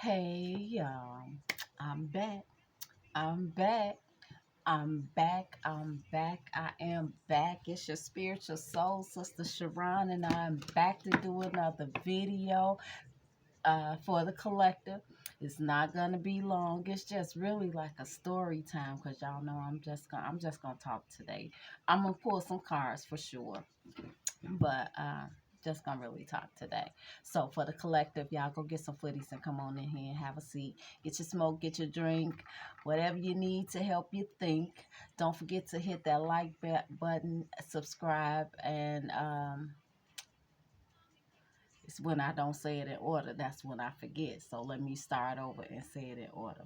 Hey y'all, I'm back. I'm back. I'm back. I'm back. I am back. It's your spiritual soul, Sister Sha'Ron, and I'm back to do another video for the collective. It's not gonna be long. It's just really like a story time because y'all know I'm just gonna talk today. I'm gonna pull some cards for sure, but just gonna really talk today. So for the collective, y'all go get some footies and come on in here and have a seat. Get your smoke, get your drink, whatever you need to help you think. Don't forget to hit that like button, subscribe, and it's when I don't say it in order, that's when I forget. So let me start over and say it in order.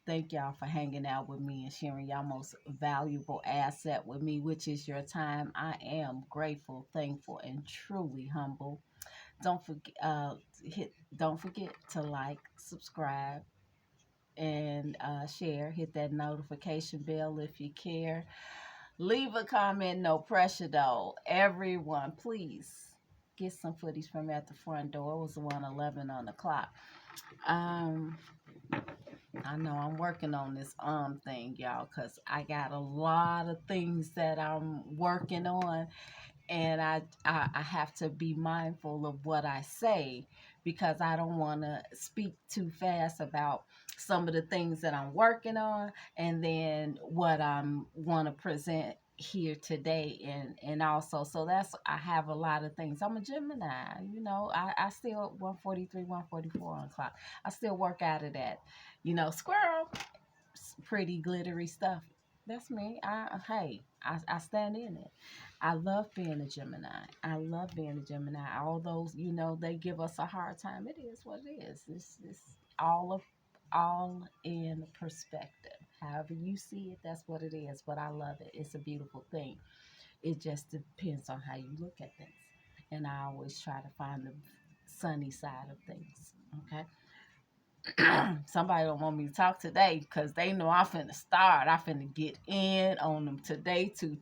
Thank y'all for hanging out with me and sharing y'all most valuable asset with me, which is your time. I am grateful, thankful, and truly humble. Don't forget, don't forget to like, subscribe, and share. Hit that notification bell if you care. Leave a comment, no pressure though. Everyone, please get some footage from at the front door. It was 1:11 on the clock. Um, I know I'm working on this thing, y'all, because I got a lot of things that I'm working on, and I have to be mindful of what I say because I don't want to speak too fast about some of the things that I'm working on and then what I'm want to present here today and also so that's I have a lot of things. I'm a Gemini, I still 143 144 on the clock. I still work out of that, squirrel, pretty glittery stuff. That's me. I stand in it. I love being a Gemini. I love being a Gemini. Although they give us a hard time. It is what it is. It's all in perspective. However you see it, that's what it is. But I love it. It's a beautiful thing. It just depends on how you look at things. And I always try to find the sunny side of things. Okay. Somebody don't want me to talk today because they know I'm finna start. I finna get in on them today. 2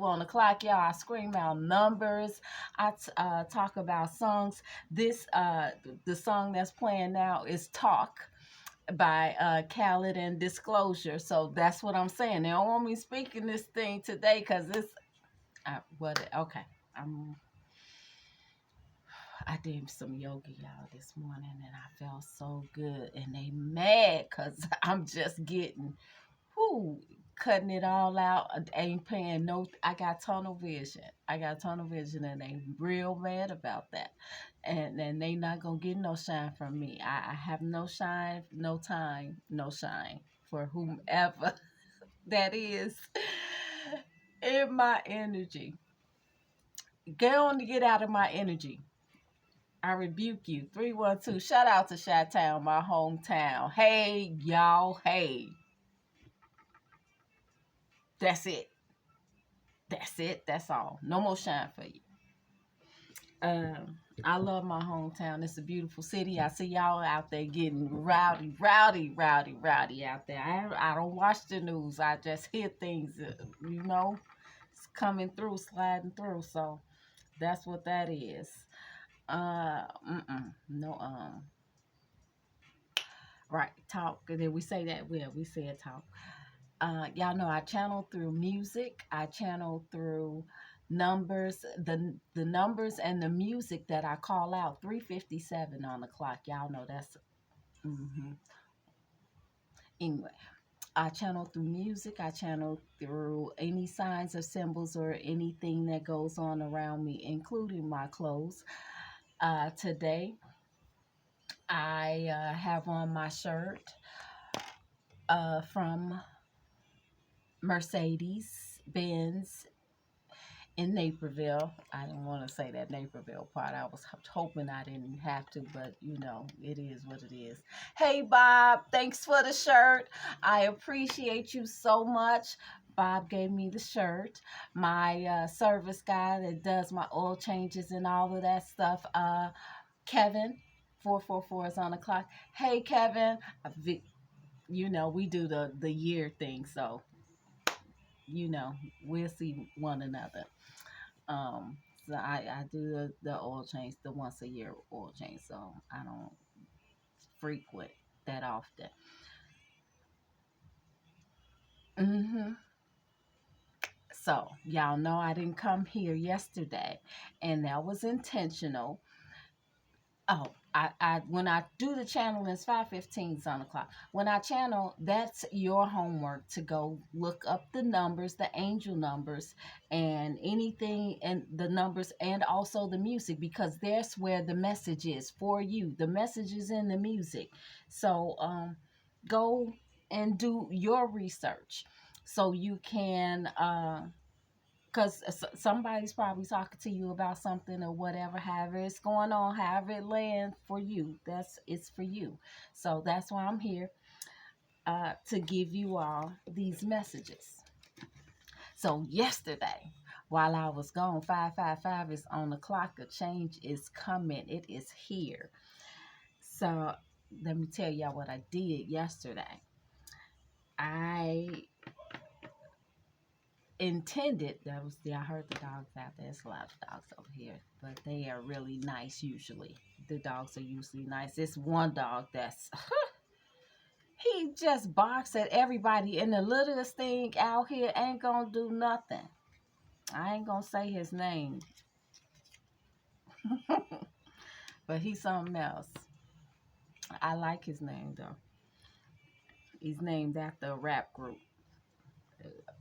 on the clock, y'all. I scream out numbers. I talk about songs. The song that's playing now is "Talk" by Khaled and Disclosure. So that's what I'm saying. They don't want me speaking this thing today because it's okay. I'm I did some yoga, y'all, this morning, and I felt so good. And they mad because I'm just getting, whoo, cutting it all out. I ain't paying no. I got tunnel vision. And they real mad about that. And they not gonna get no shine from me. I have no shine, no time, no shine for whomever that is in my energy. Go on to get out of my energy. I rebuke you. 312. Shout out to Chi-Town, my hometown. Hey, y'all. Hey. That's it. That's it. That's all. No more shine for you. I love my hometown. It's a beautiful city. I see y'all out there getting rowdy, rowdy, rowdy, rowdy out there. I don't watch the news. I just hear things, it's coming through, sliding through. So that's what that is. No, right, talk. And then we say that, we said talk. Y'all know I channel through music. I channel through numbers, the numbers and the music that I call out. 3:57 on the clock. Y'all know that's. Anyway, I channel through music. I channel through any signs or symbols or anything that goes on around me, including my clothes. Today, I have on my shirt from Mercedes Benz in Naperville. I didn't want to say that Naperville part. I was hoping I didn't have to, but it is what it is. Hey, Bob, thanks for the shirt. I appreciate you so much. Bob gave me the shirt. My service guy that does my oil changes and all of that stuff, Kevin, 444 is on the clock. Hey, Kevin, we do the year thing, so we'll see one another. So I do the oil change, the once a year oil change, so I don't frequent that often. hmm So, y'all know I didn't come here yesterday, and that was intentional. Oh, I when I do the channel, it's 5:15 on the clock. When I channel, that's your homework to go look up the numbers, the angel numbers, and anything, and the numbers, and also the music, because that's where the message is for you. The message is in the music. So go and do your research so you can because somebody's probably talking to you about something or whatever, however it's going on, however it lands for you, it's for you. So that's why I'm here, to give you all these messages. So yesterday, while I was gone, 555 is on the clock. A change is coming. It is here. So let me tell y'all what I did yesterday. I intended, that was the, I heard the dogs out there. There's a lot of dogs over here, but they are really nice usually. The dogs are usually nice. This one dog that's he just barks at everybody, and the littlest thing out here ain't gonna do nothing. I ain't gonna say his name, but he's something else. I like his name though. He's named after a rap group,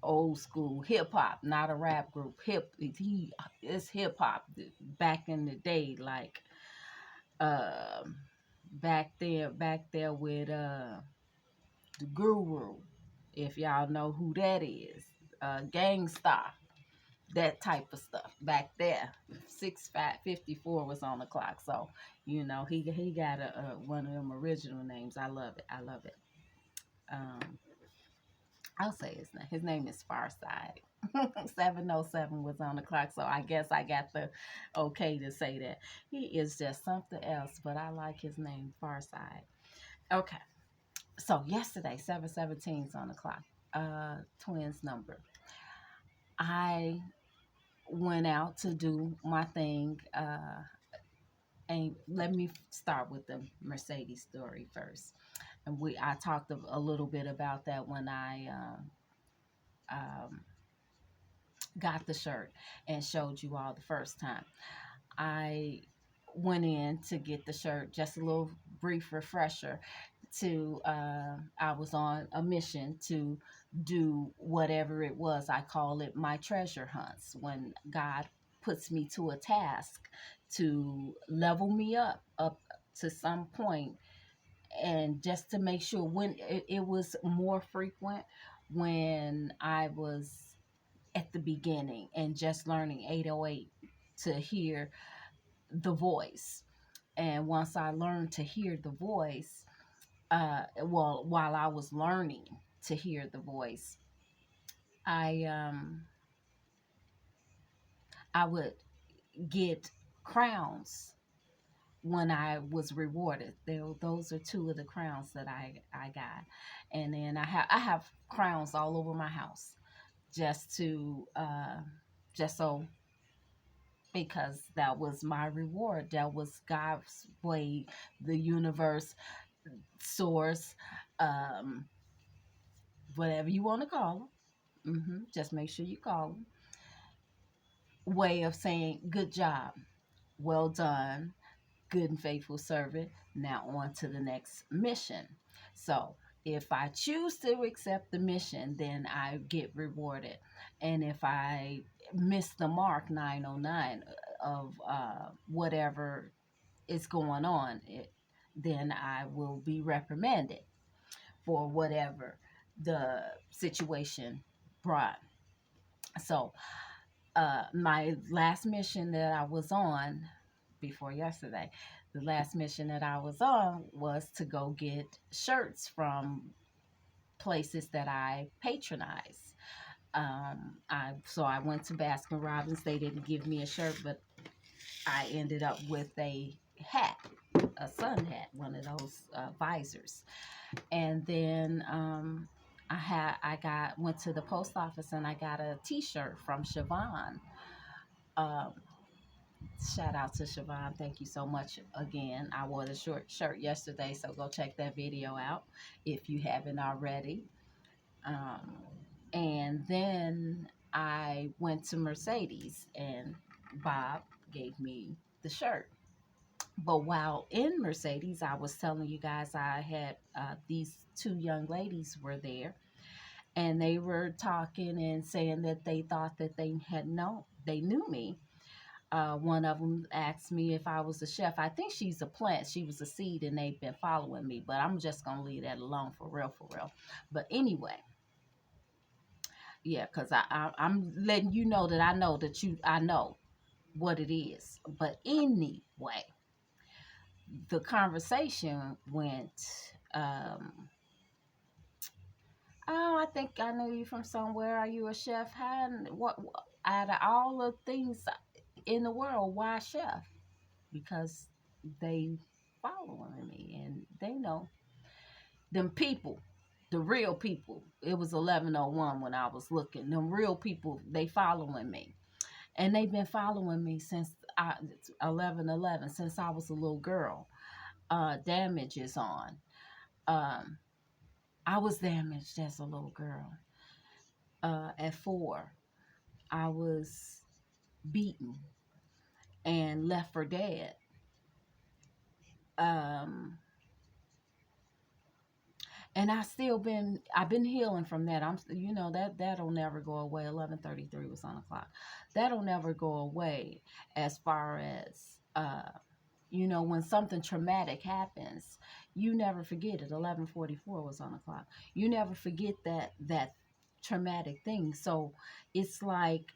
old school hip hop, not a rap group. He is hip hop back in the day, like um back there with the Guru, if y'all know who that is, Gangsta, that type of stuff back there. 6554 was on the clock, so he got a one of them original names. I love it. I love it. Um, I'll say his name. His name is Farside. 707 was on the clock, so I guess I got the okay to say that. He is just something else, but I like his name, Farside. Okay, so yesterday, 717 is on the clock. Twins number. I went out to do my thing. And let me start with the Mercedes story first. And I talked a little bit about that when I um, got the shirt and showed you all the first time. I went in to get the shirt, just a little brief refresher to I was on a mission to do whatever it was. I call it my treasure hunts, when God puts me to a task to level me up to some point, and just to make sure, when it was more frequent when I was at the beginning and just learning 808 to hear the voice. And once I learned to hear the voice, well, while I was learning to hear the voice, I I would get crowns when I was rewarded. Those are two of the crowns that I got. And then I have crowns all over my house, just to just so, because that was my reward. That was God's way, the universe, source, um, whatever you want to call them. Just make sure you call them. Way of saying good job, well done, good and faithful servant. Now on to the next mission. So if I choose to accept the mission, then I get rewarded. And if I miss the mark, 909, of whatever is going on, then I will be reprimanded for whatever the situation brought. So my last mission that I was on before yesterday, the last mission that I was on was to go get shirts from places that I patronize. I went to Baskin Robbins. They didn't give me a shirt, but I ended up with a hat, a sun hat, one of those visors. And then I went to the post office and I got a T-shirt from Sha'Ron. Um, Shout out to Sha'Ron. Thank you so much again. I wore the short shirt yesterday, so go check that video out if you haven't already. Um, and then I went to Mercedes, and Bob gave me the shirt. But while in Mercedes, I was telling you guys I had these two young ladies were there, and they were talking and saying that they thought that they knew me. One of them asked me if I was a chef. I think she's a plant. She was a seed, and they've been following me. But I'm just gonna leave that alone for real, for real. But anyway, yeah, because I'm letting you know that I know what it is. But anyway, the conversation went. Oh, I think I knew you from somewhere. Are you a chef? What out of all the things in the world, why chef? Because they following me and they know them people, the real people. It was 11:01 when I was looking. Them real people, they following me, and they've been following me since 11:11, since I was a little girl. Damage is on. Um, I was damaged as a little girl. At 4, I was beaten and left for dead. Um, and I've been healing from that. That'll never go away. 11:33 was on the clock. That'll never go away. As far as when something traumatic happens, you never forget it. 11:44 was on the clock. You never forget that traumatic thing. So it's like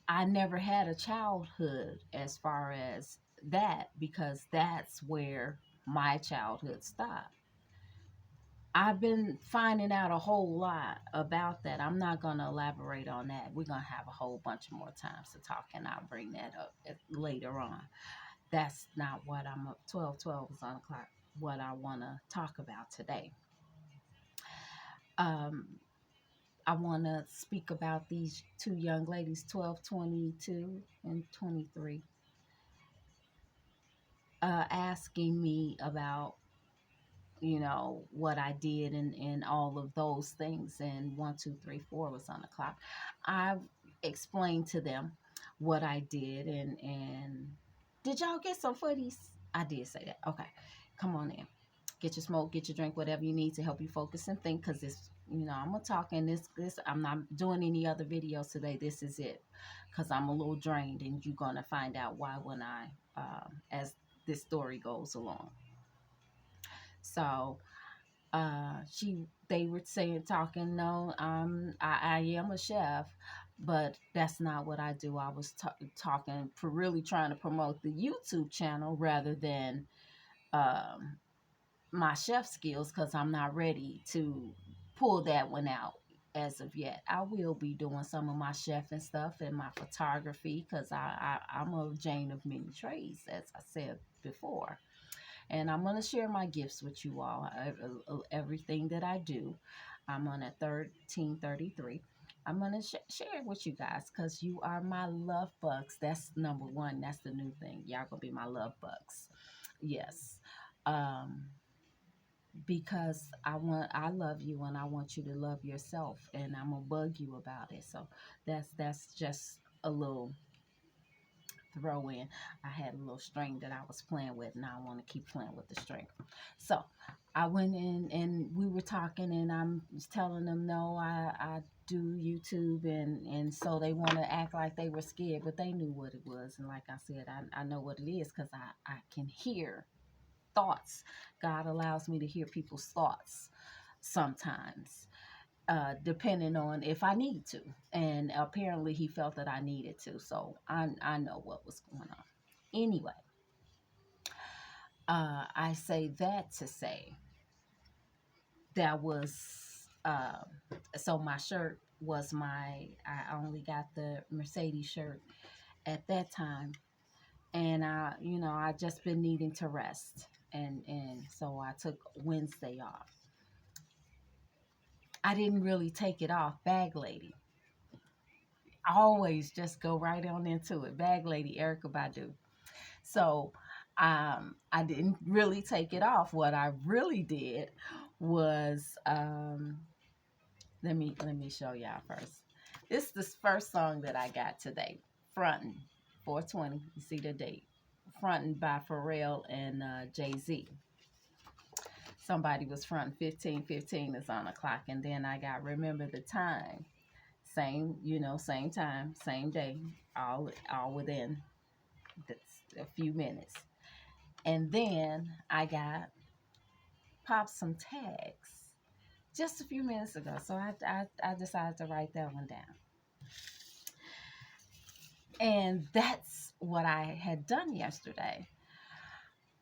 I never had a childhood as far as that, because that's where my childhood stopped. I've been finding out a whole lot about that. I'm not going to elaborate on that. We're going to have a whole bunch of more times to talk, and I'll bring that up later on. That's not what I'm up. 12:12 is on the clock. What I want to talk about today. Um, I want to speak about these two young ladies, 12:22 and 23, asking me about what I did and all of those things. And 1, 2, 3, 4 was on the clock. I explained to them what I did, and did y'all get some footies? I did say that. Okay, come on in. Get your smoke, get your drink, whatever you need to help you focus and think. Cause I'm gonna talk in this. I'm not doing any other videos today. This is it. Cause I'm a little drained, and you're gonna find out why when as this story goes along. So they were saying, talking, no, I am a chef, but that's not what I do. I was talking for really trying to promote the YouTube channel rather than um, my chef skills, because I'm not ready to pull that one out as of yet. I will be doing some of my chef and stuff and my photography, because I'm a Jane of many trades, as I said before. And I'm going to share my gifts with you all. Everything that I do, I'm on at 1333. I'm going to share it with you guys, because you are my love bugs. That's number one. That's the new thing. Y'all going to be my love bugs. Yes. Because I love you, and I want you to love yourself, and I'm going to bug you about it. So that's just a little throw in. I had a little string that I was playing with, and I want to keep playing with the string. So I went in and we were talking, and I'm telling them, no, I do YouTube, and so they want to act like they were scared, but they knew what it was. And like I said, I know what it is, because I can hear thoughts. God allows me to hear people's thoughts sometimes, depending on if I need to. And apparently he felt that I needed to. So I know what was going on. Anyway, I say that to say that was, so my shirt was I only got the Mercedes shirt at that time. And I just been needing to rest. And so I took Wednesday off. I didn't really take it off, bag lady. always just go right on into it. Bag Lady, Erica Badu. So I didn't really take it off. What I really did was let me show y'all first. This is the first song that I got today. Frontin' 420. You see the date. Frontin' by Pharrell and Jay-Z. Somebody was fronting 15:15 is on the clock, and then I got Remember the Time. Same, same time, same day, all within a few minutes. And then I got Pop Some Tags just a few minutes ago. So I decided to write that one down. And that's what I had done yesterday.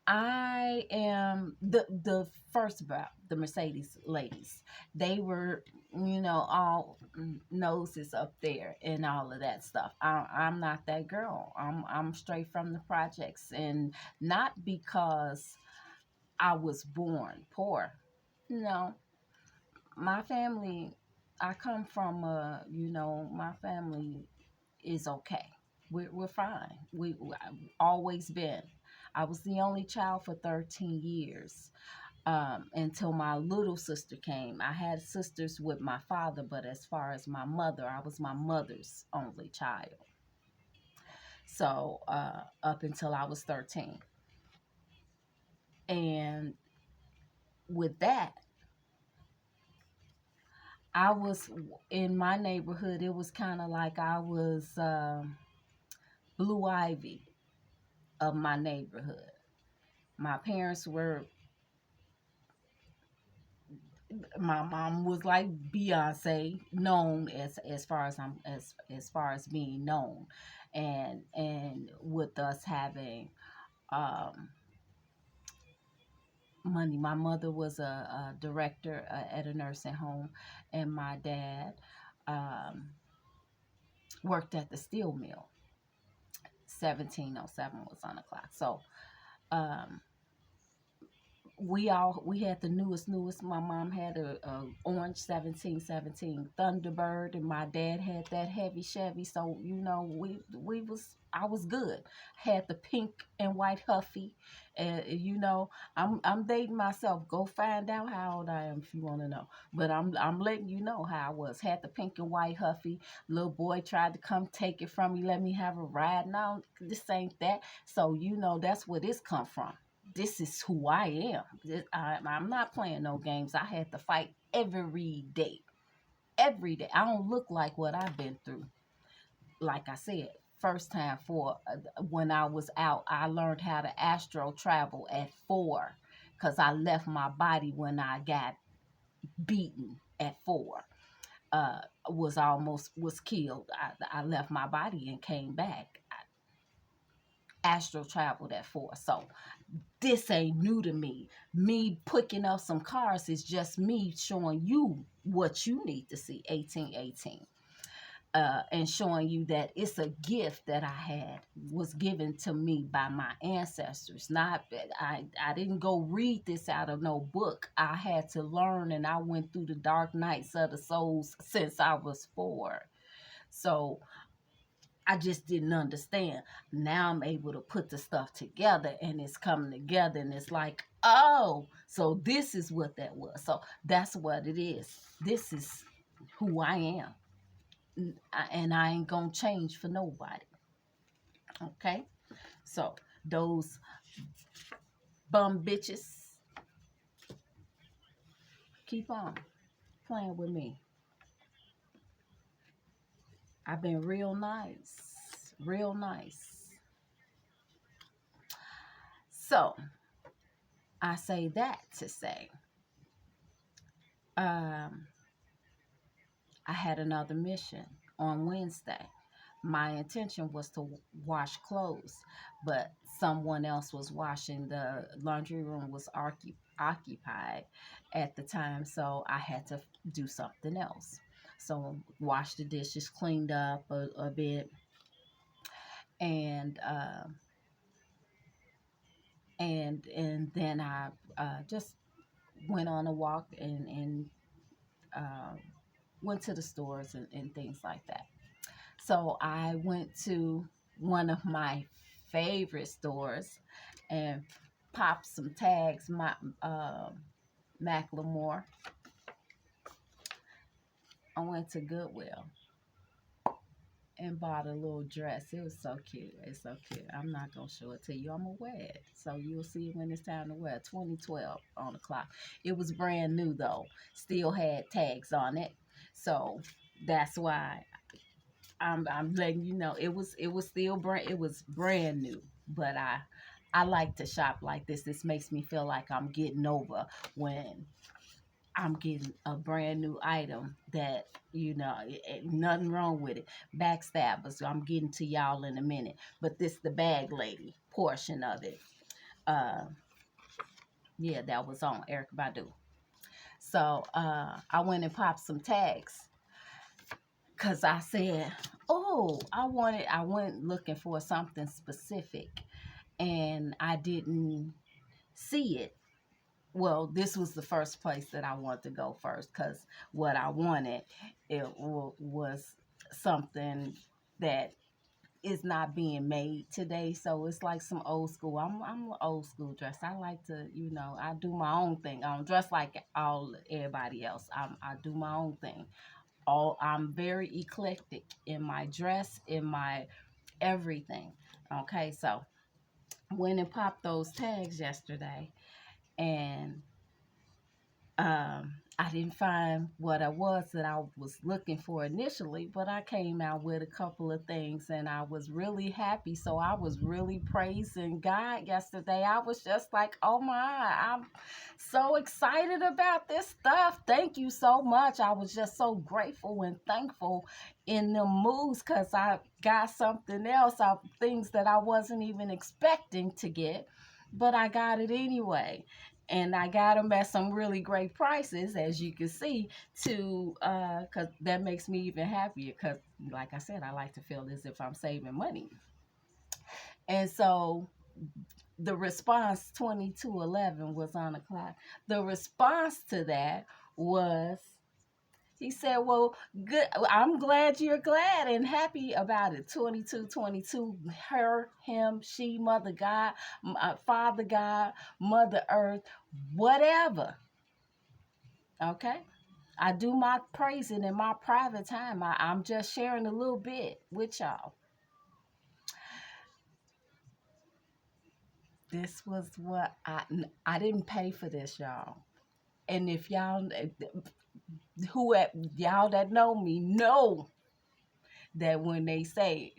I am the first about the Mercedes ladies. They were, all noses up there and all of that stuff. I'm not that girl. I'm straight from the projects, and not because I was born poor. No, my family. I come from my family is okay. We're fine. I've always been. I was the only child for 13 years until my little sister came. I had sisters with my father, but as far as my mother, I was my mother's only child. So up until I was 13. And with that, I was in my neighborhood. It was kind of like I was Blue Ivy of my neighborhood. My parents were, my mom was like Beyonce, known as far as I'm as far as being known, and with us having um, money. My mother was a director at a nursing home, and my dad um, worked at the steel mill. 1707 was on the clock. So um, we had the newest. My mom had a orange 1717 Thunderbird, and my dad had that heavy Chevy. So we was I was good. Had the pink and white Huffy, and I'm dating myself. Go find out how old I am if you want to know. But I'm letting you know how I was. Had the pink and white Huffy. Little boy tried to come take it from me. Let me have a ride. No, this ain't that. So that's where this come from. This is who I am. I'm not playing no games. I had to fight every day. Every day. I don't look like what I've been through. Like I said, first time when I was out, I learned how to astro travel at 4 because I left my body when I got beaten at 4. Was killed. I left my body and came back. Astro traveled at 4. So this ain't new to me. Me picking up some cars is just me showing you what you need to see. 1818. And showing you that it's a gift that I had was given to me by my ancestors. Not I didn't go read this out of no book. I had to learn, and I went through the dark nights of the souls since I was 4. So I just didn't understand. Now I'm able to put the stuff together, and it's coming together, and it's like, oh, so this is what that was. So that's what it is. This is who I am. And I ain't gonna change for nobody. Okay? So those bum bitches, keep on playing with me. I've been real nice. Real nice. So I say that to say, um, I had another mission on Wednesday. My intention was to wash clothes, but someone else was washing. The laundry room was occupied at the time, so I had to do something else. So washed the dishes, cleaned up a bit, and then I just went on a walk and uh, went to the stores and things like that. So I went to one of my favorite stores and popped some tags, my Macklemore. I went to Goodwill and bought a little dress. It was so cute. It's so cute. I'm not gonna show it to you. I'm gonna wear it, so you'll see it when it's time to wear it. 2012 on the clock. It was brand new though. Still had tags on it, so that's why I'm letting you know it was still brand new. But I like to shop like this. This makes me feel like I'm getting over when I'm getting a brand new item that, nothing wrong with it. Backstabbers, I'm getting to y'all in a minute. But this the bag lady portion of it. Uh, yeah, that was on Eric Badu. So I went and popped some tags because I said, oh, I went looking for something specific and I didn't see it. Well, this was the first place that I wanted to go first because what I wanted was something that is not being made today. So it's like some old school. I'm an old school dress. I like to, I do my own thing. I don't dress like everybody else. I do my own thing. I'm very eclectic in my dress, in my everything. Okay, so went and popped those tags yesterday, and I didn't find what I was that I was looking for initially, but I came out with a couple of things and I was really happy. So I was really praising God yesterday. I was just like, oh my, I'm so excited about this stuff. Thank you so much. I was just so grateful and thankful in the moods because I got something else, things that I wasn't even expecting to get, but I got it anyway. And I got them at some really great prices, as you can see, because that makes me even happier. Because, like I said, I like to feel as if I'm saving money. And so the response 2211 was on the clock. The response to that was, he said, well, good. I'm glad you're glad and happy about it. 2222, her, him, she, Mother God, Father God, Mother Earth, whatever. Okay? I do my praising in my private time. I'm just sharing a little bit with y'all. This was what I didn't pay for this, y'all. And if y'all, y'all that know me know that when they say,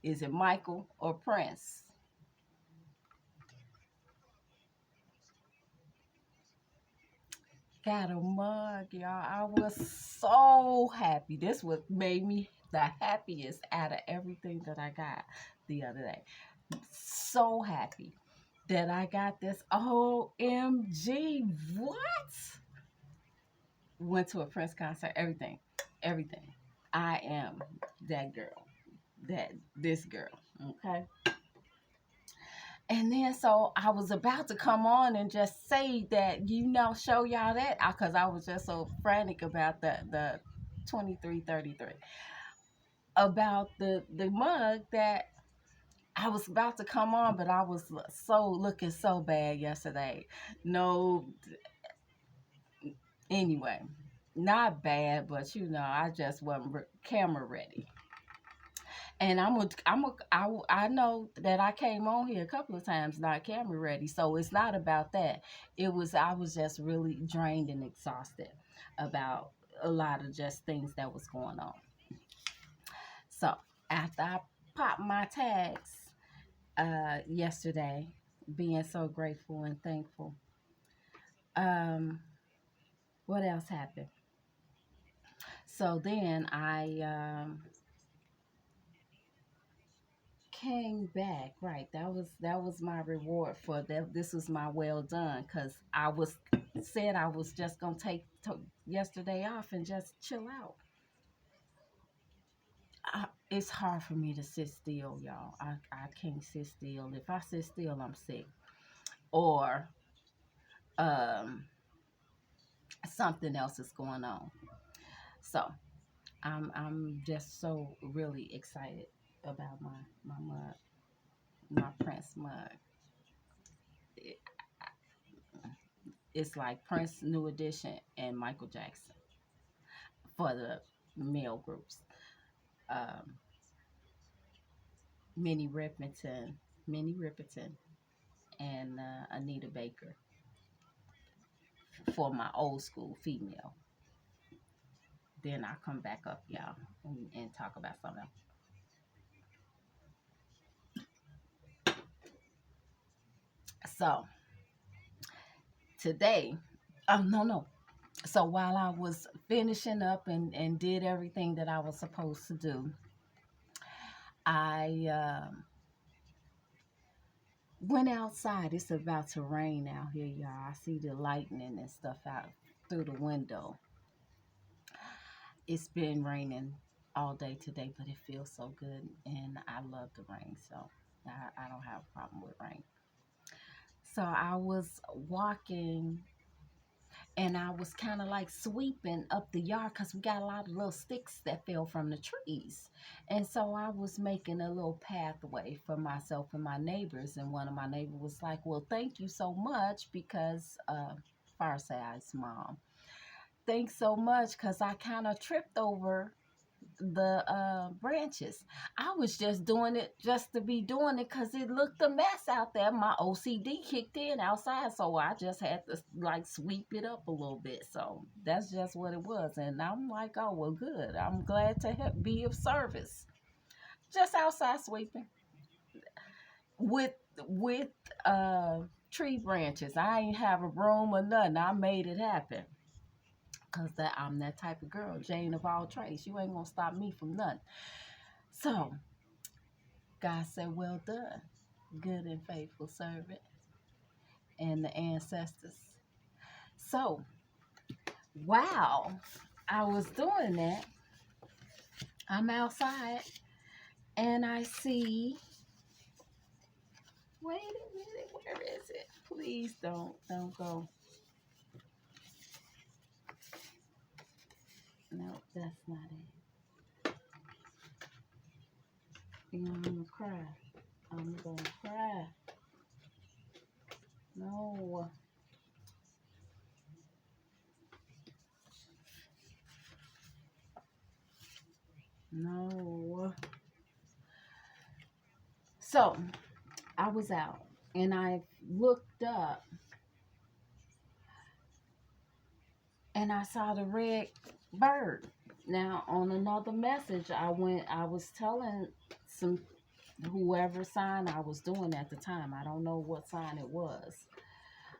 is it Michael or Prince? Got a mug, y'all. I was so happy. This was made me the happiest out of everything that I got the other day. So happy that I got this. OMG, what? Went to a Prince concert, everything, everything. I am that girl, this girl, okay? And then so I was about to come on and just say that, show y'all that, because I was just so frantic about the 2333, about the mug, that I was about to come on, but I was looking so bad yesterday. No, anyway, not bad, but I just wasn't camera ready. And I know that I came on here a couple of times not camera ready, so it's not about that. I was just really drained and exhausted about a lot of just things that was going on. So after I popped my tags yesterday, being so grateful and thankful, um, what else happened? So then I came back, right? That was my reward for that. This was my well done, because I was just gonna take yesterday off and just chill out. It's hard for me to sit still, y'all. I can't sit still. If I sit still, I'm sick, or um something else is going on. So I'm just so really excited about my mug, my Prince mug. It, it's like Prince New Edition and Michael Jackson for the male groups. Um, Minnie Riperton, Minnie Riperton, and Anita Baker for my old school female. Then I'll come back up, y'all, and talk about something else. So today, oh no, no. So while I was finishing up and did everything that I was supposed to do, I went outside. It's about to rain out here, y'all. I see the lightning and stuff out through the window. It's been raining all day today, but it feels so good, and I love the rain, so I don't have a problem with rain. So I was walking and I was kind of like sweeping up the yard because we got a lot of little sticks that fell from the trees. And so I was making a little pathway for myself and my neighbors. And one of my neighbors was like, well, thank you so much because, Farside's mom, thanks so much because I kind of tripped over the branches. I was just doing it just to be doing it because it looked a mess out there. My OCD kicked in outside, so I just had to like sweep it up a little bit. So that's just what it was. And I'm like, oh well, good. I'm glad to be of service. Just outside sweeping with with uh tree branches. I ain't have a broom or nothing. I made it happen. Cause I'm that type of girl, Jane of all trades. You ain't gonna stop me from nothing. So God said, well done, good and faithful servant, and the ancestors. So, wow, I was doing that. I'm outside and I see, wait a minute, where is it? Please don't go. No, that's not it. I'm gonna cry. I'm gonna cry. No. No. So I was out and I looked up and I saw the red bird. Now on another message I was telling some whoever sign I was doing at the time. I don't know what sign it was.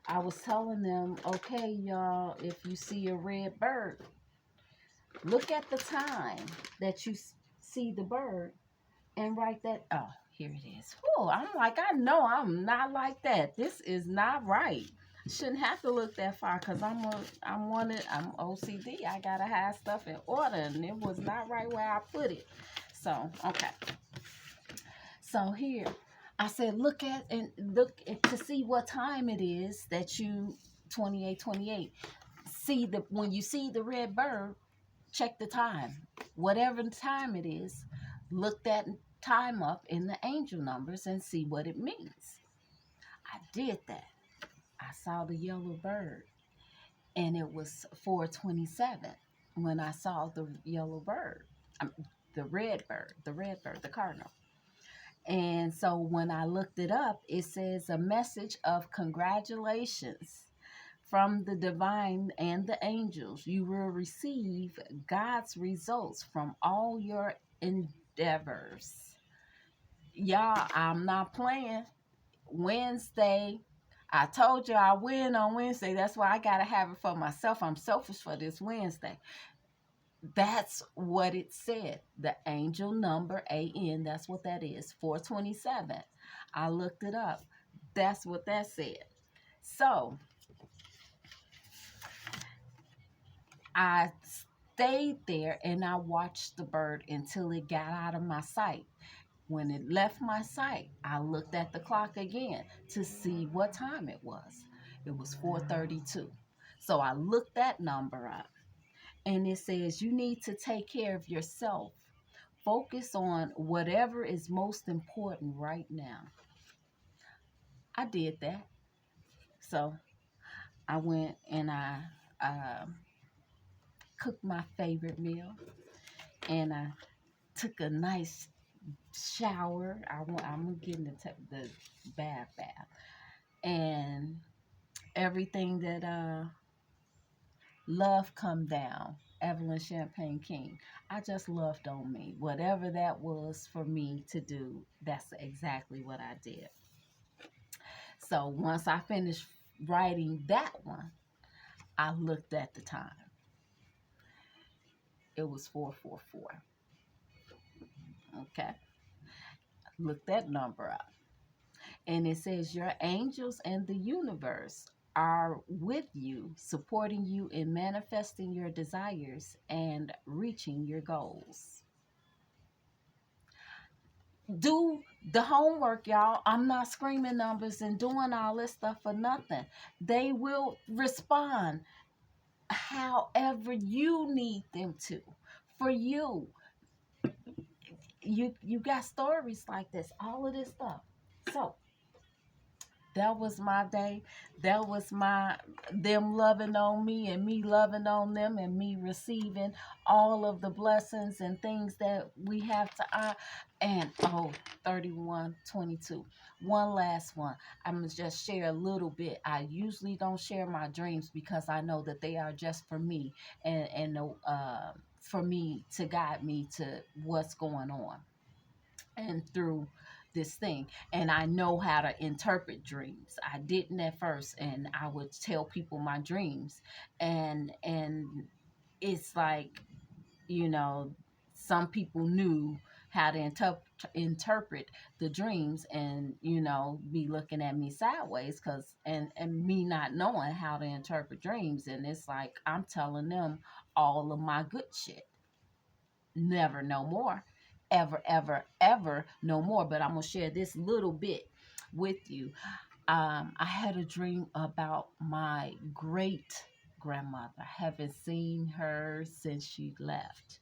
I was telling them, okay, y'all, if you see a red bird, look at the time that you see the bird and write that. Oh, here it is. Oh, I'm like, I know I'm not like that. This is not right. Shouldn't have to look that far because I'm OCD. I gotta have stuff in order, and it was not right where I put it. So okay. So here, I said, look to see what time it is that you 28:28. See the when you see the red bird, check the time. Whatever time it is, look that time up in the angel numbers and see what it means. I did that. I saw the yellow bird and it was 4:27 when I saw the yellow bird. The red bird, the cardinal. And so when I looked it up, it says a message of congratulations from the divine and the angels. You will receive God's results from all your endeavors. Y'all, I'm not playing. Wednesday, I told you I win on Wednesday. That's why I got to have it for myself. I'm selfish for this Wednesday. That's what it said. The angel number AN, that's what that is, 427. I looked it up. That's what that said. So I stayed there and I watched the bird until it got out of my sight. When it left my sight, I looked at the clock again to see what time it was. It was 4:32. So I looked that number up. And it says you need to take care of yourself. Focus on whatever is most important right now. I did that. So I went and I um cooked my favorite meal, and I took a nice shower. I'm getting the bath, and everything that love come down. Evelyn Champagne King. I just loved on me. Whatever that was for me to do, that's exactly what I did. So once I finished writing that one, I looked at the time. It was 444. Okay. Look that number up. And it says your angels and the universe are with you, supporting you in manifesting your desires and reaching your goals. Do the homework, y'all. I'm not screaming numbers and doing all this stuff for nothing. They will respond however you need them to. For you, you got stories like this, all of this stuff. So that was my day. That was my them loving on me and me loving on them and me receiving all of the blessings and things that we have to and 31:22. One last one. I'm gonna just share a little bit. I usually don't share my dreams because I know that they are just for me and for me to guide me to what's going on and through this thing. And I know how to interpret dreams. I didn't at first, and I would tell people my dreams, and it's like, you know, some people knew how to interpret the dreams, and be looking at me sideways because and me not knowing how to interpret dreams. And it's like I'm telling them all of my good shit. Never no more, ever ever ever no more. But I'm gonna share this little bit with you. I had a dream about my great grandmother. I haven't seen her since she left.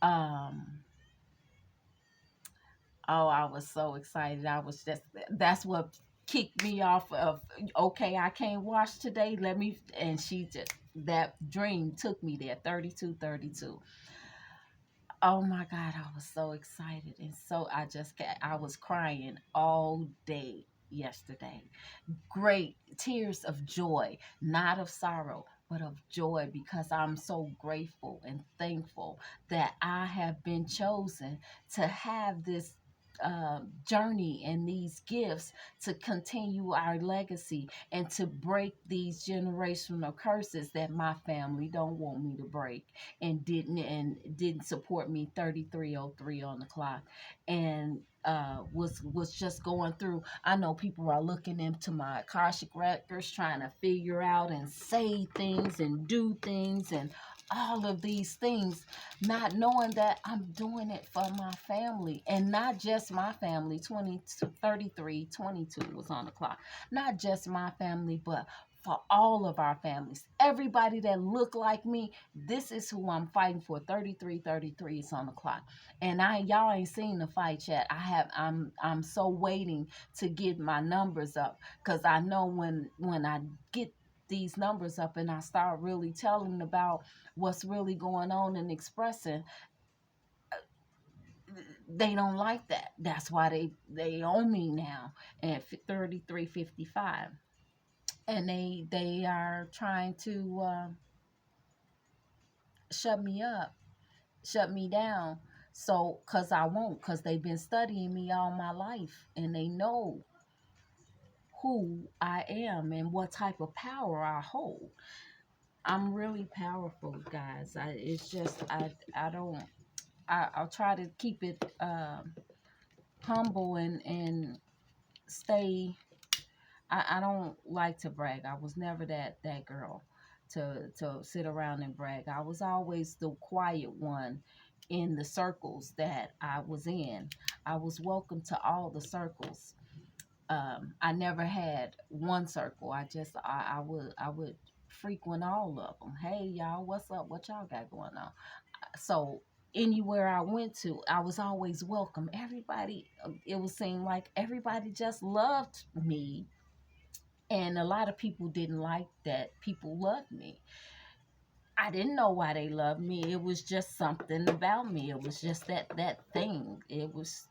um oh, I was so excited. I was just That's what kicked me off of, okay, I can't watch today, let me. And she just, that dream took me there. 32:32. Oh my God, I was so excited. And so I was crying all day yesterday. Great tears of joy, not of sorrow, but of joy, because I'm so grateful and thankful that I have been chosen to have this journey and these gifts to continue our legacy and to break these generational curses that my family don't want me to break, and didn't support me. 33:03 on the clock. And was just going through. I know people are looking into my Akashic records, trying to figure out and say things and do things and all of these things, not knowing that I'm doing it for my family, and not just my family. 33:22 was on the clock. Not just my family, but for all of our families. Everybody that look like me, this is who I'm fighting for. 33:33 is on the clock. And y'all ain't seen the fight yet. I'm so waiting to get my numbers up, because I know when I get these numbers up and I start really telling about what's really going on and expressing, they don't like that. That's why they own me now at 33:55. And they are trying to shut me up, shut me down. So, because I won't, because they've been studying me all my life, and they know who I am and what type of power I hold. I'm really powerful, guys. It's just I don't. I'll try to keep it humble and stay. I don't like to brag. I was never that girl to sit around and brag. I was always the quiet one in the circles that I was in. I was welcome to all the circles. I never had one circle. I would frequent all of them. Hey y'all, what's up? What y'all got going on? So anywhere I went to, I was always welcome. Everybody, it would seem like everybody just loved me, and a lot of people didn't like that people loved me. I didn't know why they loved me. It was just something about me. It was just that thing. It was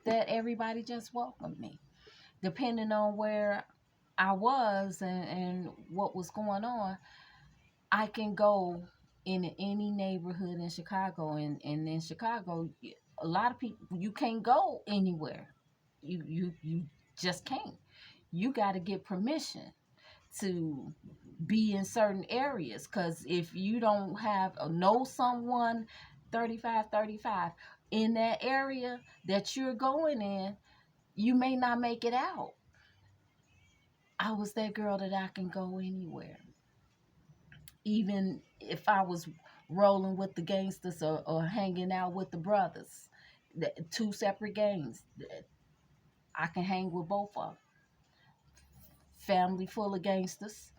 that everybody just welcomed me, depending on where I was and what was going on. I can go in any neighborhood in Chicago, and in Chicago, a lot of people, you can't go anywhere. You just can't. You got to get permission to be in certain areas, because if you don't have know someone 35 in that area that you're going in, you may not make it out. I was that girl that I can go anywhere, even if I was rolling with the gangsters, or hanging out with the brothers, two separate gangs. I can hang with both of them. Family full of gangsters,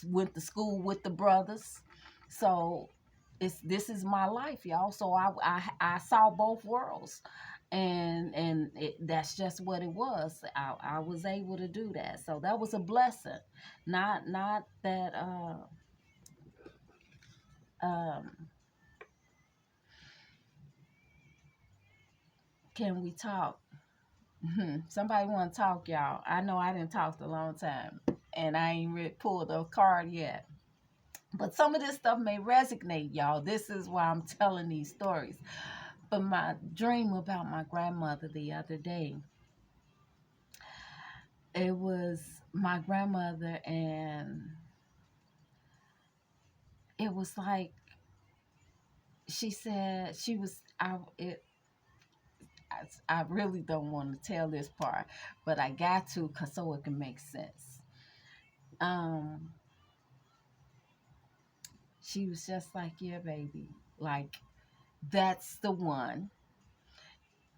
went to school with the brothers. So this is my life, y'all. So I saw both worlds, and that's just what it was. I was able to do that, so that was a blessing. Not that um can we talk? Somebody want to talk, y'all? I know I didn't talk a long time, and I ain't really pulled a card yet. But some of this stuff may resonate, y'all. This is why I'm telling these stories. But my dream about my grandmother the other day, it was my grandmother, and it was like she said she was. I really don't want to tell this part, but I got to, cause so it can make sense. Um, she was just like, "Yeah, baby, like that's the one,"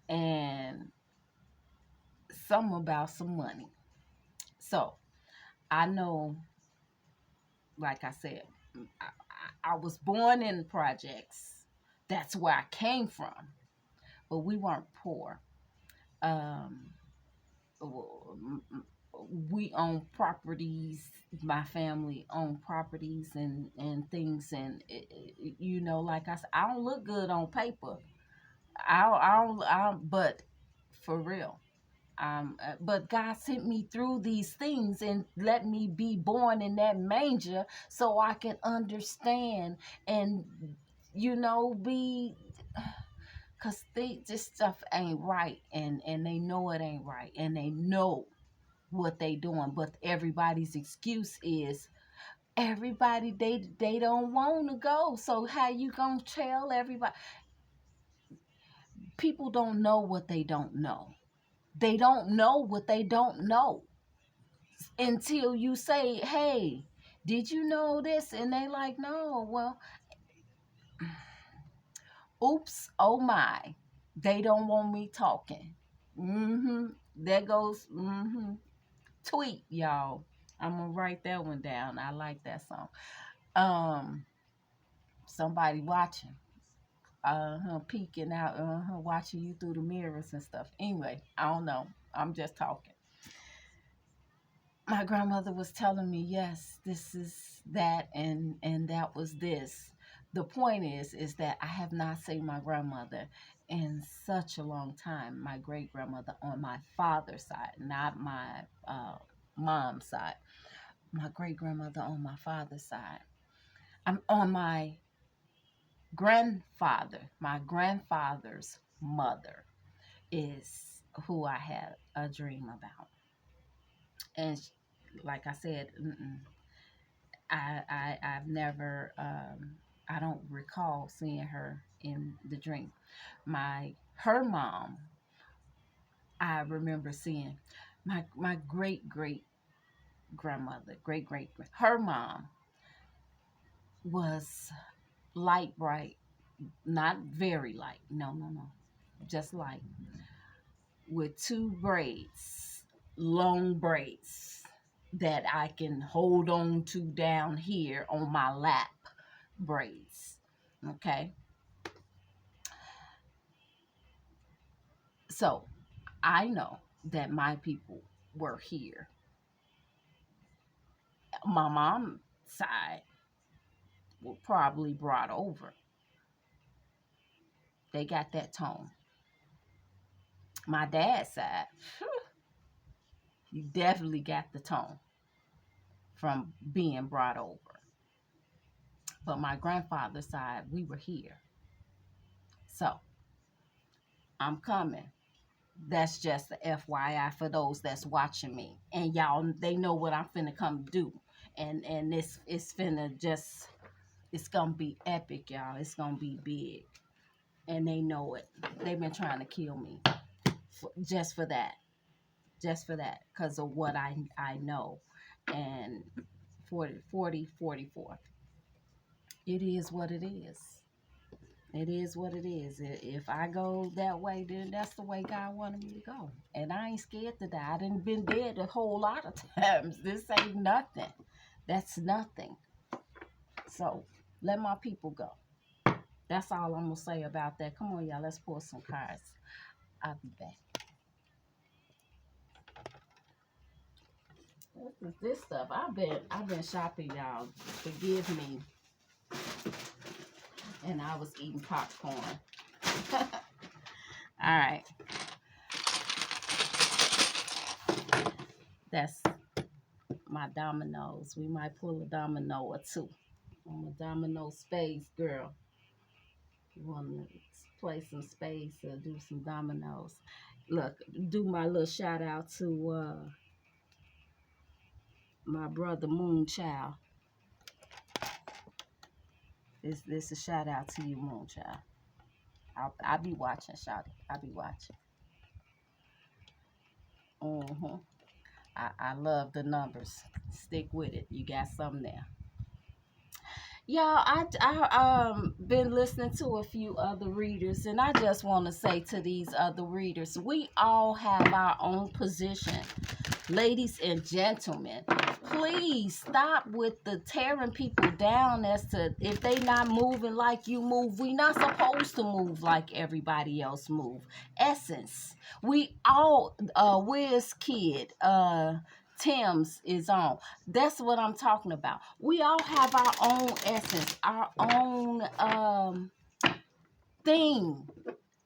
and something about some money. So I know, like I said, I was born in the projects. That's where I came from, but we weren't poor. Um, we own properties. My family owned properties and things, and like I said, I don't look good on paper. But for real. But God sent me through these things and let me be born in that manger so I can understand and, be, because this stuff ain't right, and they know it ain't right, and they know what they doing. But everybody's excuse is everybody, they don't want to go. So how you gonna tell everybody? People don't know what they don't know. They don't know what they don't know until you say, "Hey, did you know this?" And they like, "No." Well, oops, oh my, they don't want me talking. There goes tweet, y'all. I'm gonna write that one down. I like that song. Um, Somebody watching, peeking out, watching you through the mirrors and stuff. Anyway, I don't know. I'm just talking. My grandmother was telling me, yes, this is that, and that was this. The point is that I have not seen my grandmother in such a long time. My great grandmother on my father's side, not my mom's side. My great grandmother on my father's side. I'm on my grandfather's mother is who I had a dream about. And like I said, I've never, I don't recall seeing her in the dream. Her mom, I remember seeing. My great grandmother, great, her mom was light bright, not very light, no, just light. with two braids, long braids that I can hold on to down here on my lap braids. Okay. So I know that my people were here. My mom's side were probably brought over. They got that tone. My dad's side, you definitely got the tone from being brought over. But my grandfather's side, we were here. So I'm coming. That's just the FYI for those that's watching me. And y'all, they know what I'm finna come do. And it's finna just, it's gonna be epic, y'all. It's gonna be big. And they know it. They've been trying to kill me just for that. Just for that. Because of what I know. And 44. It is what it is. It is what it is. If I go that way, then that's the way God wanted me to go. And I ain't scared to die. I done been dead a whole lot of times. This ain't nothing. That's nothing. So let my people go. That's all I'm going to say about that. Come on, y'all. Let's pull some cards. I'll be back. What is this stuff? I've been shopping, y'all. Forgive me. And I was eating popcorn. All right. That's my dominoes. We might pull a domino or two. I'm a domino spades girl. You want to play some spades or do some dominoes. Look, do my little shout out to my brother Moonchild. This a shout out to you, Moonchild. I'll be watching, shouty. I'll be watching. I love the numbers. Stick with it. You got something there. Y'all, I been listening to a few other readers, and I just want to say to these other readers, we all have our own position. Ladies and gentlemen, please stop with the tearing people down as to if they not moving like you move. We not supposed to move like everybody else move. Essence. We all, Wiz Kid, Tim's is on. That's what I'm talking about. We all have our own essence, our own thing.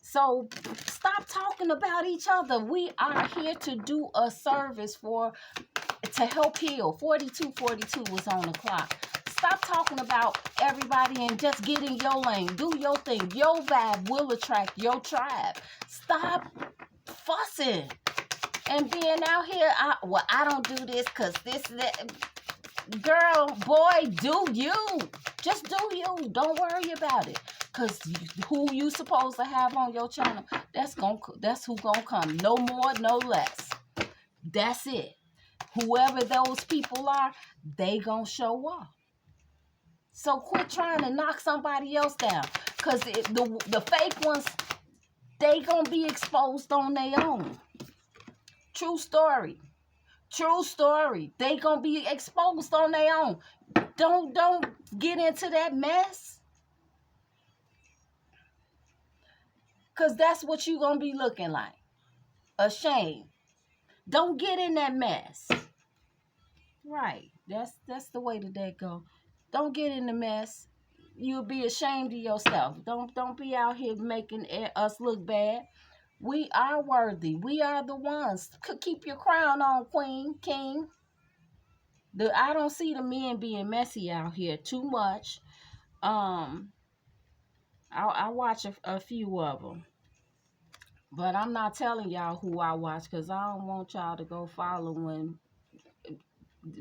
So stop talking about each other. We are here to do a service to help heal. 4242 was on the clock. Stop talking about everybody and just get in your lane. Do your thing. Your vibe will attract your tribe. Stop fussing and being out here. I don't do this because this, that. Girl, boy, do you. Just do you. Don't worry about it. Because who you supposed to have on your channel, that's who gonna come. No more, no less. That's it. Whoever those people are, they gonna show up. So quit trying to knock somebody else down. Because the fake ones, they gonna be exposed on their own. True story. True story. They gonna be exposed on their own. Don't get into that mess. Cause that's what you gonna be looking like. Ashamed. Don't get in that mess. Right. That's the way that go. Don't get in the mess. You'll be ashamed of yourself. Don't be out here making us look bad. We are worthy. We are the ones. Keep your crown on, queen, king. I don't see the men being messy out here too much. I watch a few of them. But I'm not telling y'all who I watch because I don't want y'all to go following,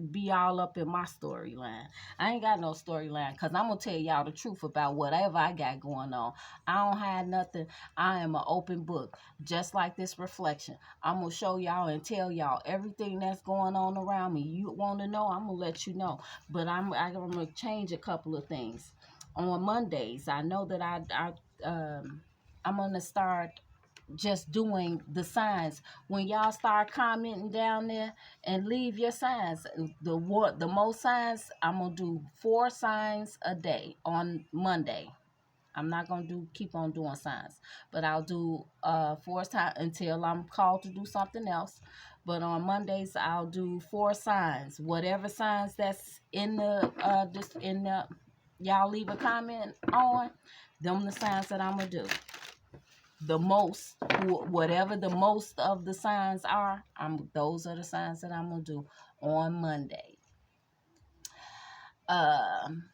be all up in my storyline. I ain't got no storyline because I'm going to tell y'all the truth about whatever I got going on. I don't hide nothing. I am an open book. Just like this reflection. I'm going to show y'all and tell y'all everything that's going on around me. You want to know? I'm going to let you know. But I'm going to change a couple of things. On Mondays, I know that I'm going to start just doing the signs. When y'all start commenting down there and leave your signs, the most signs, I'm gonna do 4 signs a day on Monday. I'm not gonna keep on doing signs, but I'll do 4 times until I'm called to do something else. But on Mondays I'll do 4 signs, whatever signs that's in the y'all leave a comment on. Them the signs that I'm gonna do. The most, whatever the most of the signs are, those are the signs that I'm gonna do on Monday. I'm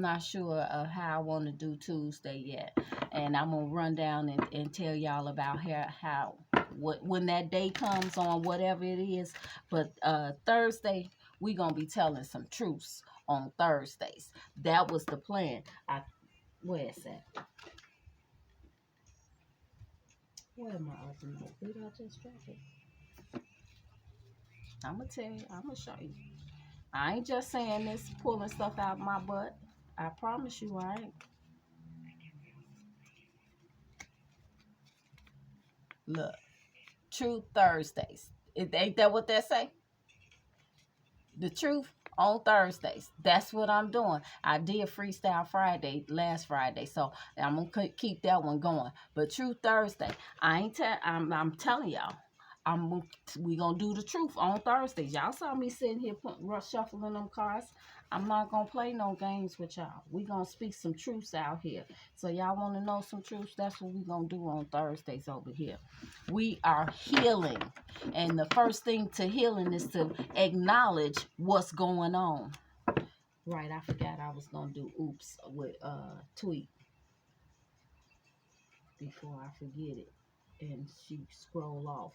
not sure of how I want to do Tuesday yet, and I'm gonna run down and tell y'all about how when that day comes on, whatever it is. But Thursday we gonna be telling some truths on Thursdays. That was the plan. Where is that? Where am I opening it? Did I just drop it? I'm gonna tell you. I'm gonna show you. I ain't just saying this, pulling stuff out my butt. I promise you, I ain't. Look, Truth Thursdays. Ain't that what they say? The truth on Thursdays. That's what I'm doing. I did Freestyle Friday last Friday, so I'm gonna keep that one going. But Truth Thursday, I'm telling y'all, we gonna do the truth on Thursdays. Y'all saw me sitting here shuffling them cards. I'm not gonna play no games with y'all. We gonna speak some truths out here. So y'all want to know some truths? That's what we gonna do on Thursdays over here. We are healing, and the first thing to healing is to acknowledge what's going on. Right, I forgot I was gonna do oops with tweet before I forget it, and she scroll off.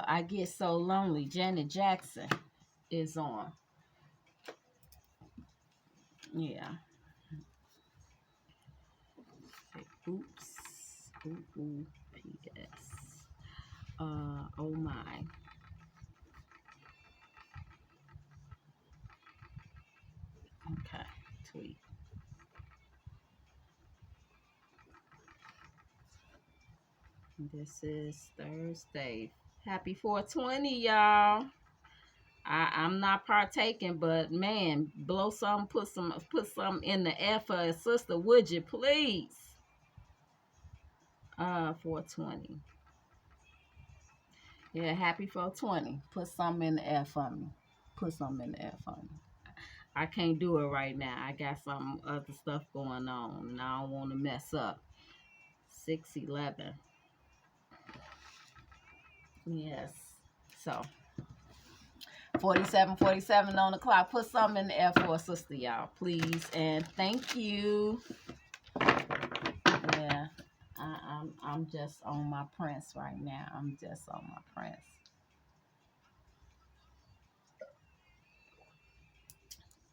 I get so lonely. Janet Jackson is on. Yeah. Oops. Ooh, P.S. Oh my. Okay. Tweet. This is Thursday. Happy 420, y'all. I'm not partaking, but man, blow some, put some in the air for a sister, would you please? 420. Yeah, happy 420. Put some in the air for me. Put some in the air for me. I can't do it right now. I got some other stuff going on, and I don't want to mess up. 6:11. Yes. So 47 on the clock. Put something in the air for a sister, y'all, please, and thank you. Yeah, I'm just on my prince right now. I'm just on my prince.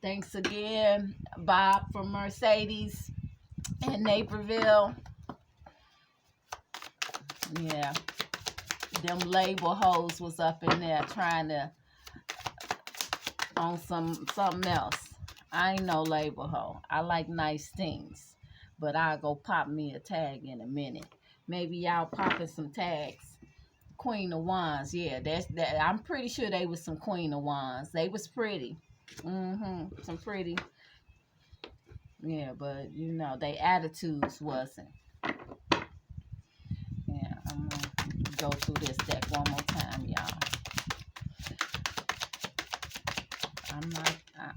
Thanks again, Bob from Mercedes in Naperville. Yeah, them label hoes was up in there trying to on something else. I ain't no label hoe. I like nice things, but I'll go pop me a tag in a minute. Maybe y'all popping some tags. Queen of Wands, yeah, that's that. I'm pretty sure they was some Queen of Wands. They was pretty. Some pretty. Yeah, but you know, they attitudes wasn't. Yeah, I'm gonna go through this deck one more time, y'all.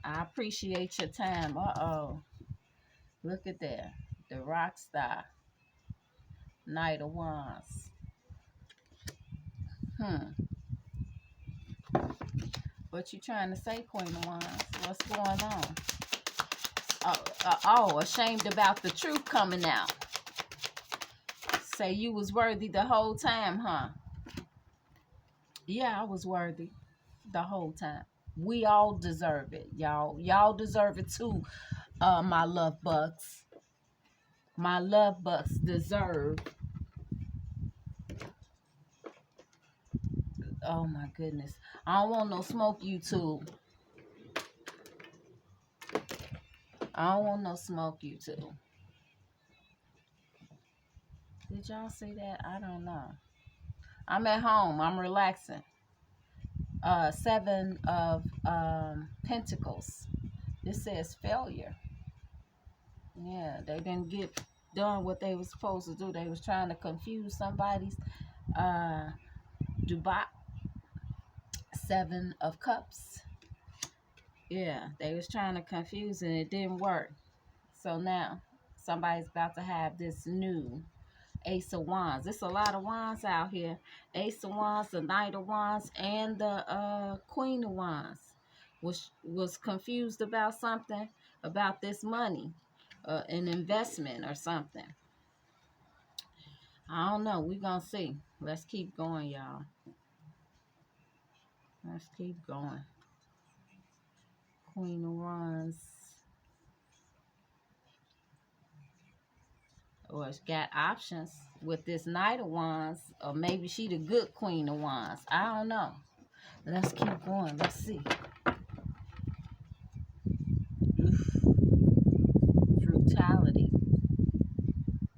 I appreciate your time. Look at that. The rock star. Knight of Wands. What you trying to say, Queen of Wands? What's going on? Ashamed about the truth coming out. Say you was worthy the whole time, huh? Yeah, I was worthy the whole time. We all deserve it, y'all. Y'all deserve it too, my love bucks. My love bucks deserve. Oh my goodness. I don't want no smoke, YouTube. I don't want no smoke, YouTube. Did y'all see that? I don't know. I'm at home. I'm relaxing. Seven of Pentacles. This says failure. Yeah, they didn't get done what they was supposed to do. They was trying to confuse somebody's Dubai. Seven of Cups. Yeah, they was trying to confuse and it didn't work. So now somebody's about to have this new Ace of Wands. There's a lot of wands out here. Ace of Wands, the Knight of Wands, and the Queen of Wands. Was confused about something, about this money, an investment or something. I don't know. We're going to see. Let's keep going, y'all. Let's keep going. Queen of Wands. Or it's got options with this Knight of Wands. Or maybe she the good Queen of Wands. I don't know. Let's keep going. Let's see. Frutality.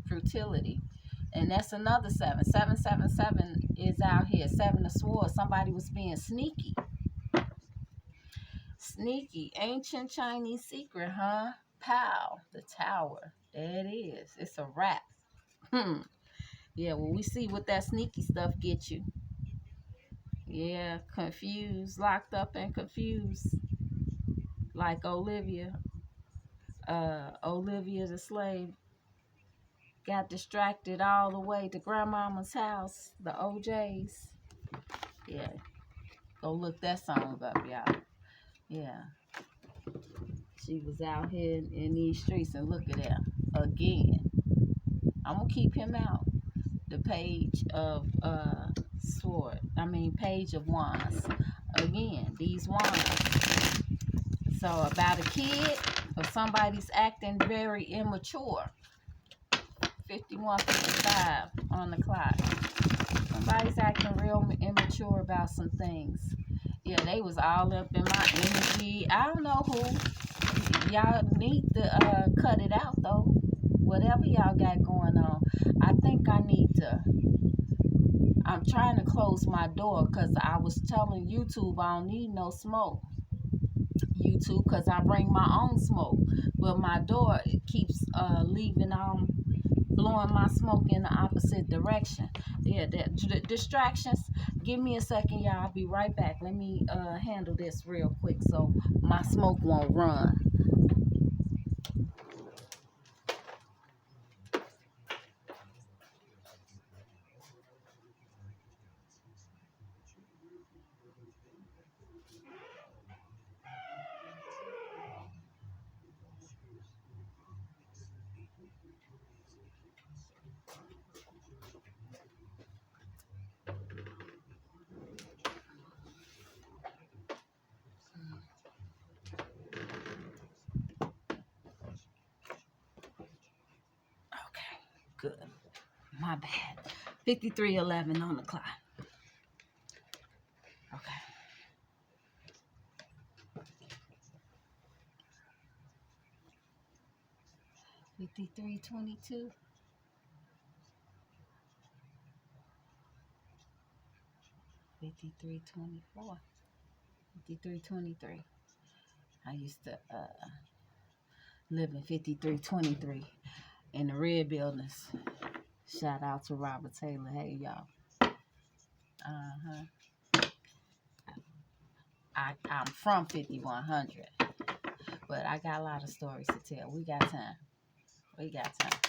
Frutility. And that's another seven. 777 is out here. Seven of Swords. Somebody was being sneaky. Sneaky. Ancient Chinese secret, huh? Pow. The Tower. There it is. It's a wrap. Yeah, well, we see what that sneaky stuff gets you. Yeah, confused, locked up and confused. Like Olivia. Olivia the slave got distracted all the way to grandmama's house, the OJs. Yeah, go look that song up, y'all. Yeah, she was out here in these streets, and look at that again. I'm gonna keep him out. The Page of Page of Wands. Again, these wands. So about a kid or somebody's acting very immature. 51:55 on the clock. Somebody's acting real immature about some things. Yeah, they was all up in my energy. I don't know who. Y'all need to cut it out though. Whatever y'all got going on. I think I need to. I'm trying to close my door because I was telling YouTube I don't need no smoke. YouTube, because I bring my own smoke. But my door keeps blowing my smoke in the opposite direction. Yeah, distractions. Give me a second, y'all. I'll be right back. Let me handle this real quick so my smoke won't run. Okay, good. My bad. 53:11 on the clock. Okay. 53:22. 53:24. 53:23. I used to live in 53:23 in the red buildings. Shout out to Robert Taylor. Hey, y'all. I'm from 5100, but I got a lot of stories to tell. We got time. We got time.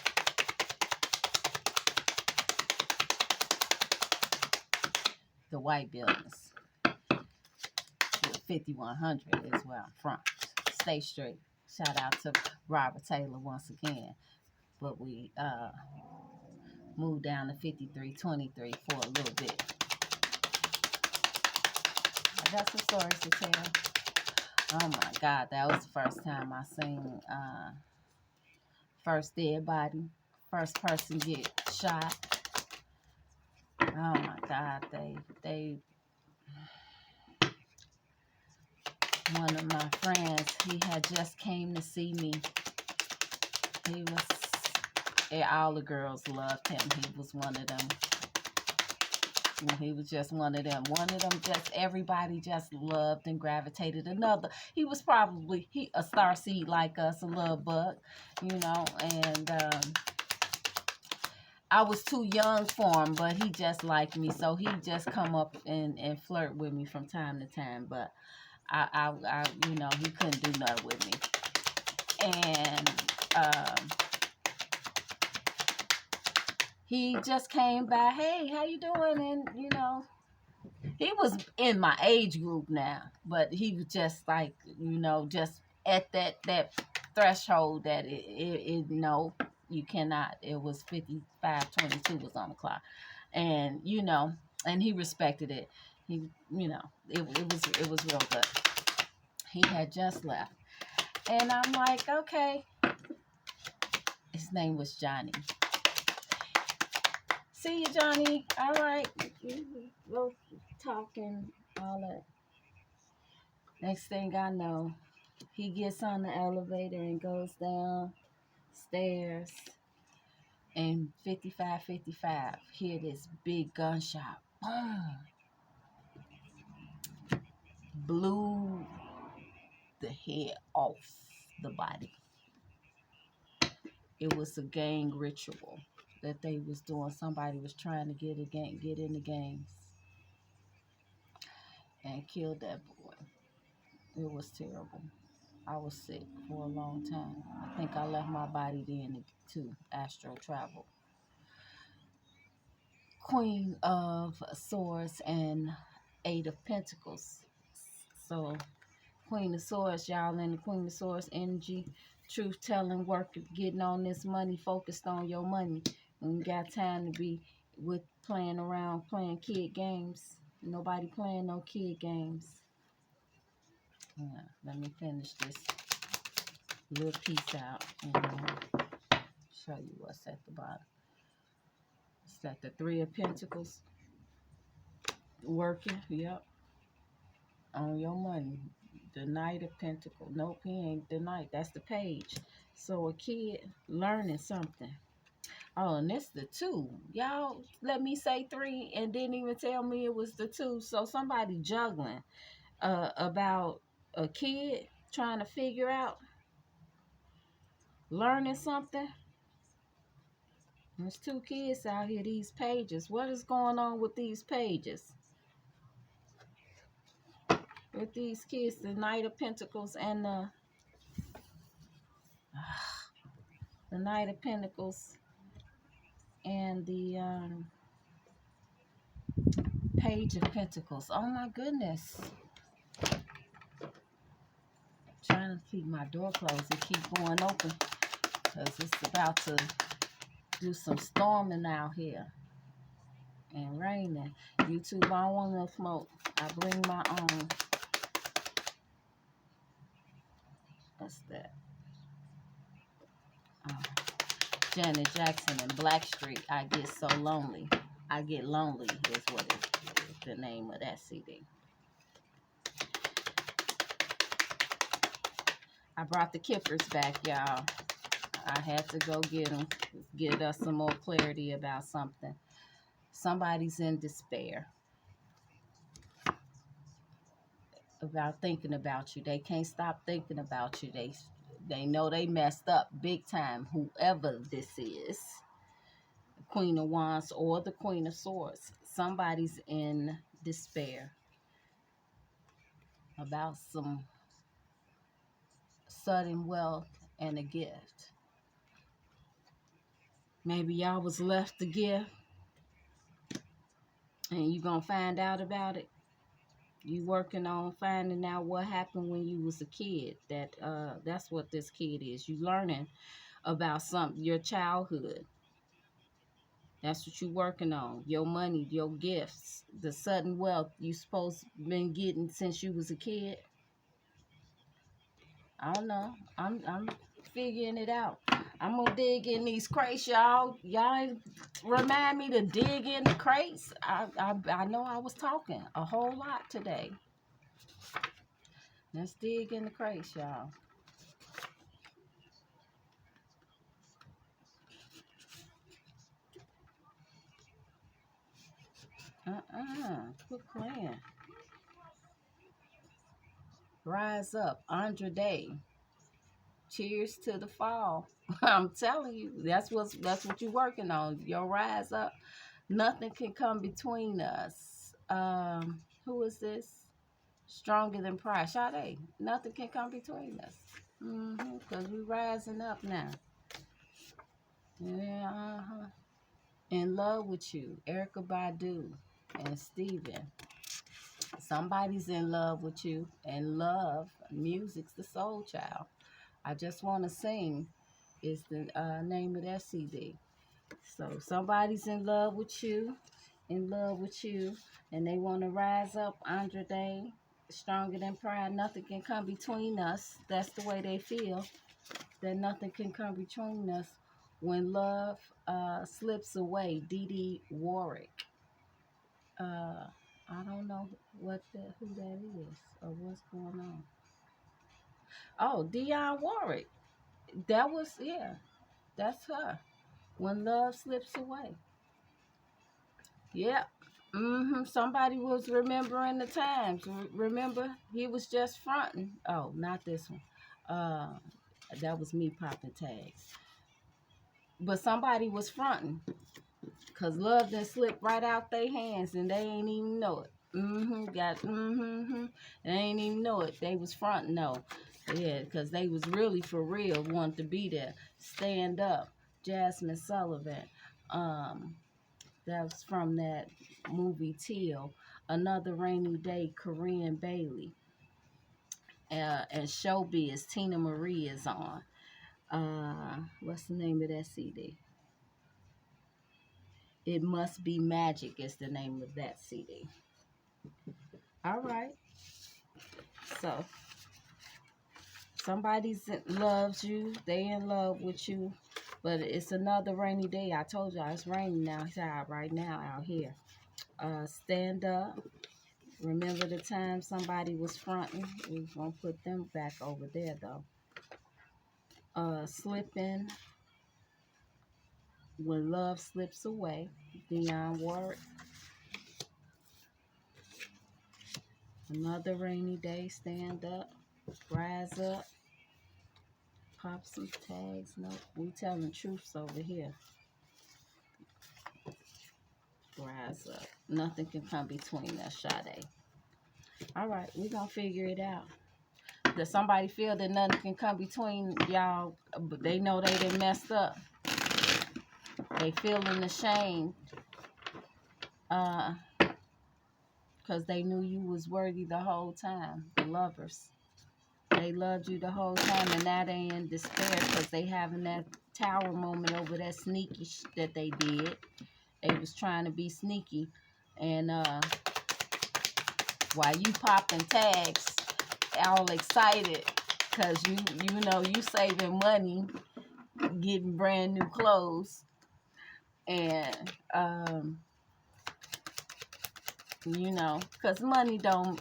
The white buildings. 5100 is where I'm from. Stay straight. Shout out to Robert Taylor once again. But we moved down to 5323 for a little bit. I got some stories to tell. Oh my God, that was the first time I seen first dead body, first person get shot. Oh my God, they one of my friends, he had just came to see me. He was, all the girls loved him. He was one of them. He was just one of them. One of them just everybody just loved and gravitated. Another, he was probably a star seed like us, a love bug, and I was too young for him, but he just liked me. So he just come up and flirt with me from time to time. But I he couldn't do nothing with me. And he just came by, hey, how you doing? And, he was in my age group now, but he was just like, just at that threshold that no, you cannot. It was 55:22 was on the clock. And, and he respected it. He, it was real good. He had just left. And I'm like, okay. His name was Johnny. See you, Johnny. All right. We'll talk and all that. Next thing I know, he gets on the elevator and goes downstairs. And 55, hear this big gunshot. Boom. Blew the head off the body. It was a gang ritual that they was doing. Somebody was trying to get in the gangs and killed that boy. It was terrible. I was sick for a long time. I think I left my body then to astral travel. Queen of Swords and Eight of Pentacles. So Queen of Swords, y'all in the Queen of Swords energy. Truth telling, work, getting on this money, focused on your money. And you got time to be with playing around, playing kid games. Nobody playing no kid games. Yeah, let me finish this little piece out and show you what's at the bottom. It's at the Three of Pentacles. Working, yep. On your money. The Knight of Pentacles. Nope, he ain't the Knight. That's the Page. So a kid learning something. Oh, and it's the 2. Y'all let me say 3 and didn't even tell me it was the 2. So somebody juggling about a kid trying to figure out learning something. There's 2 kids out here, these pages. What is going on with these pages? With these kids, the Knight of Pentacles and the Knight of Pentacles and the Page of Pentacles. Oh my goodness. Trying to keep my door closed and keep going open because it's about to do some storming out here and raining. YouTube, I don't want no smoke. I bring my own. What's that? Janet Jackson and Blackstreet. I Get So Lonely. I Get Lonely is what is the name of that CD. I brought the Kippers back, y'all. I had to go get them. Get us some more clarity about something. Somebody's in despair about thinking about you. They can't stop thinking about you. They know they messed up big time, whoever this is. The Queen of Wands or the Queen of Swords. Somebody's in despair about some sudden wealth and a gift. Maybe y'all was left a gift and you gonna find out about it. You working on finding out what happened when you was a kid. That's what this kid is. You learning about your childhood. That's what you working on. Your money, your gifts, the sudden wealth you supposed been getting since you was a kid. I don't know. I'm figuring it out. I'm gonna dig in these crates, y'all. Y'all remind me to dig in the crates. I know I was talking a whole lot today. Let's dig in the crates, y'all. Quit playing. Rise up, Andre Day. Cheers to the fall. I'm telling you, that's what you're working on. Your rise up. Nothing can come between us. Who is this? Stronger than pride. Sade. Nothing can come between us. Because we rising up now. Yeah, In love with you. Erica Badu and Steven. Somebody's in love with you. And love, music's the soul child. I just want to sing is the name of that CD. So somebody's in love with you, and they want to rise up. Andre Day, stronger than pride. Nothing can come between us. That's the way they feel. That nothing can come between us. When love slips away. Dee Dee Warwick. Uh, I don't know who that is or what's going on. Oh, Dionne Warwick. That was yeah. That's her. When love slips away. Yep. Somebody was remembering the times. Remember, he was just fronting. Oh, not this one. Uh, that was me popping tags. But somebody was fronting, cause love done slipped right out their hands, and they ain't even know it. They ain't even know it. They was fronting though. Yeah, cause they was really for real, wanted to be there. Stand up, Jasmine Sullivan. Um, That's from that movie Teal. Another Rainy Day, Korean Bailey. And Showbiz, Tina Marie is on. What's the name of that CD? It Must Be Magic is the name of that CD. All right. So loves you. They in love with you. But it's another rainy day. I told y'all it's raining outside right now out here. Stand up. Remember the time somebody was fronting? We're going to put them back over there, though. Slipping when love slips away. Dionne Warwick. Another rainy day. Stand up. Rise up. Pop some tags. Nope. We telling truths over here. Rise up. Nothing can come between us, Sade. All right. We're going to figure it out. Does somebody feel that nothing can come between y'all, but they know they done messed up? They feeling ashamed because they knew you was worthy the whole time. The lovers. They loved you the whole time, and now they in despair because they having that tower moment over that sneaky that they did. They was trying to be sneaky, and while you popping tags, all excited because you saving money, getting brand new clothes, and because money don't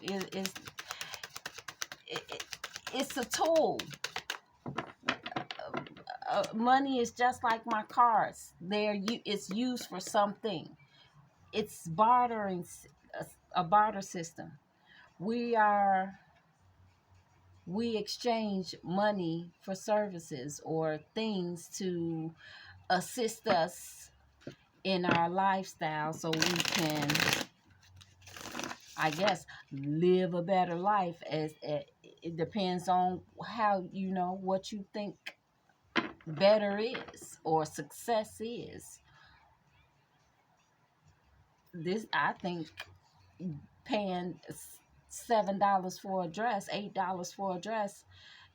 it's a tool. Money is just like my cards. It's used for something. It's bartering, a barter system. We exchange money for services or things to assist us in our lifestyle so we can, I guess, live a better life. As it depends on how what you think better is or success is. This, I think, paying $7 for a dress, $8 for a dress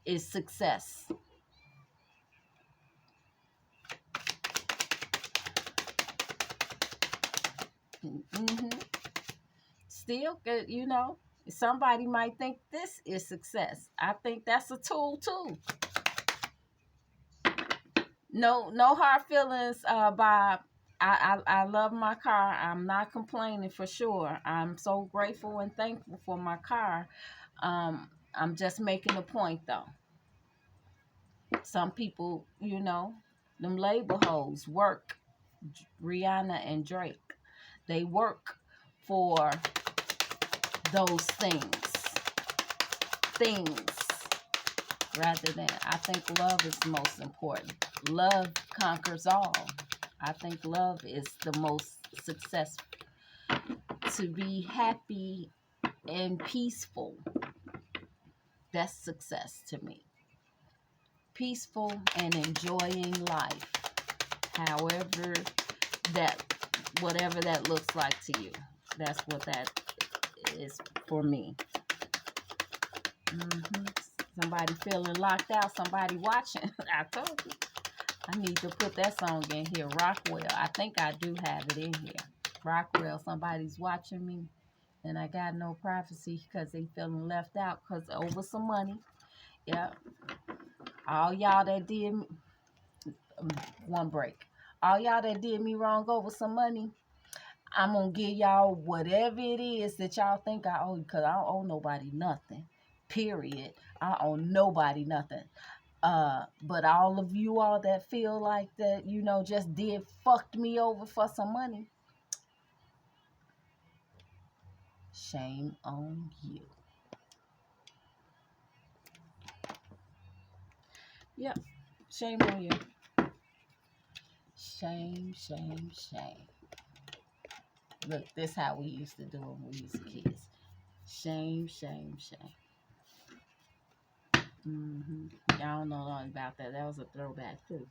is success. hmm Still, somebody might think this is success. I think that's a tool too. No hard feelings, Bob. I love my car. I'm not complaining for sure. I'm so grateful and thankful for my car. I'm just making a point, though. Some people, you know, them label hoes work. Rihanna and Drake, they work for those things rather than, I think love is most important. Love conquers all. I think love is the most successful. To be happy and peaceful, that's success to me. Peaceful and enjoying life, however that, whatever that looks like to you, that's what that is for me. Somebody feeling locked out, somebody watching. I told you I need to put that song in here. Rockwell, I think I do have it in here. Rockwell, somebody's watching me and I got no privacy because they feeling left out because over some money. Yeah, all y'all that did me, one break, all y'all that did me wrong over some money, I'm going to give y'all whatever it is that y'all think I owe, because I don't owe nobody nothing, period. I owe nobody nothing. But all of you all that feel like that, you know, just fucked me over for some money, shame on you. Yep, shame on you. Shame, shame, shame. Look, this how we used to do it when we was kids. Shame, shame, shame. Y'all don't know all about that. That was a throwback too.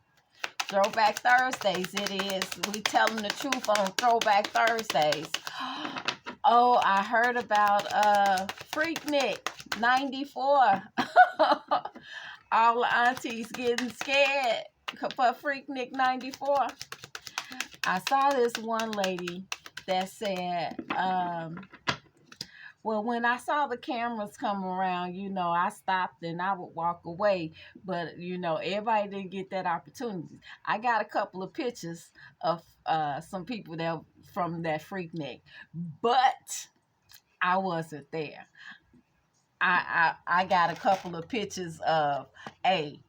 Throwback Thursdays it is. We telling the truth on Throwback Thursdays. Oh, I heard about Freaknik 94. All the aunties getting scared for Freaknik 94. I saw this one lady that said, well, when I saw the cameras come around, you know, I stopped and I would walk away. But, you know, everybody didn't get that opportunity. I got a couple of pictures of some people that from that Freaknik, but I wasn't there. I got a couple of pictures of, hey,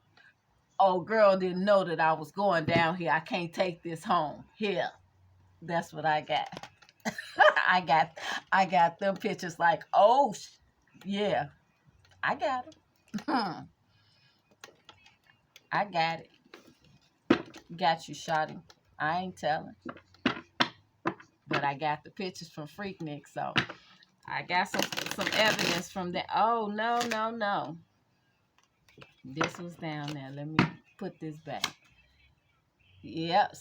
old girl didn't know that I was going down here. I can't take this home. Here. That's what I got. I got them pictures like, oh, yeah, I got them. I got it. Got you, shawty. I ain't telling. But I got the pictures from Freaknik, so I got some evidence from that. Oh, no. This was down there. Let me put this back. Yep,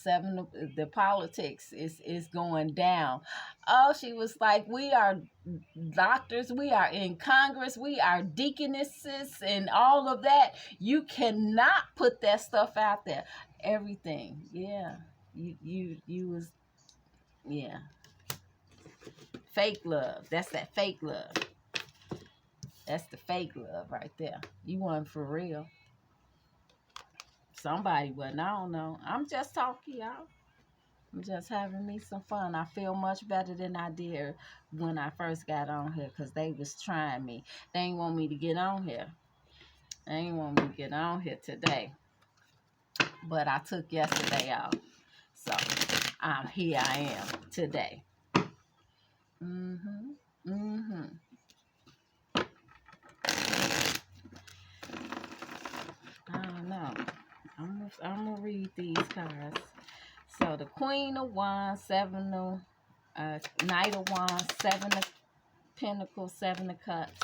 the politics is going down. Oh, she was like, we are doctors, we are in Congress, we are deaconesses and all of that. You cannot put that stuff out there. Everything. Yeah. You was, yeah. Fake love. That's that fake love. That's the fake love right there. You weren't for real. Somebody wasn't. I don't know. I'm just talking, y'all. I'm just having me some fun. I feel much better than I did when I first got on here because they was trying me. They ain't want me to get on here. They ain't want me to get on here today. But I took yesterday off. So, here I am today. I don't know. I'm gonna read these cards. So the Queen of Wands, Seven of Knight of Wands, Seven of Pentacles, Seven of Cups.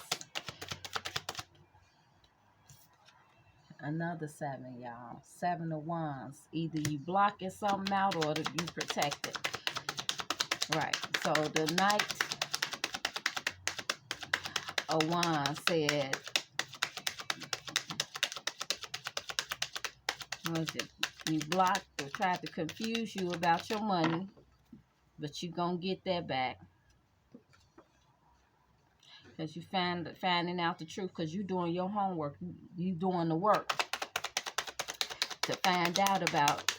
Another seven, y'all. Seven of Wands. Either you blocking something out or you protect it. Right. So the Knight of Wands said, what is it? You blocked or tried to confuse you about your money, but you gonna get that back. Because you finding out the truth, because you doing your homework. You doing the work to find out about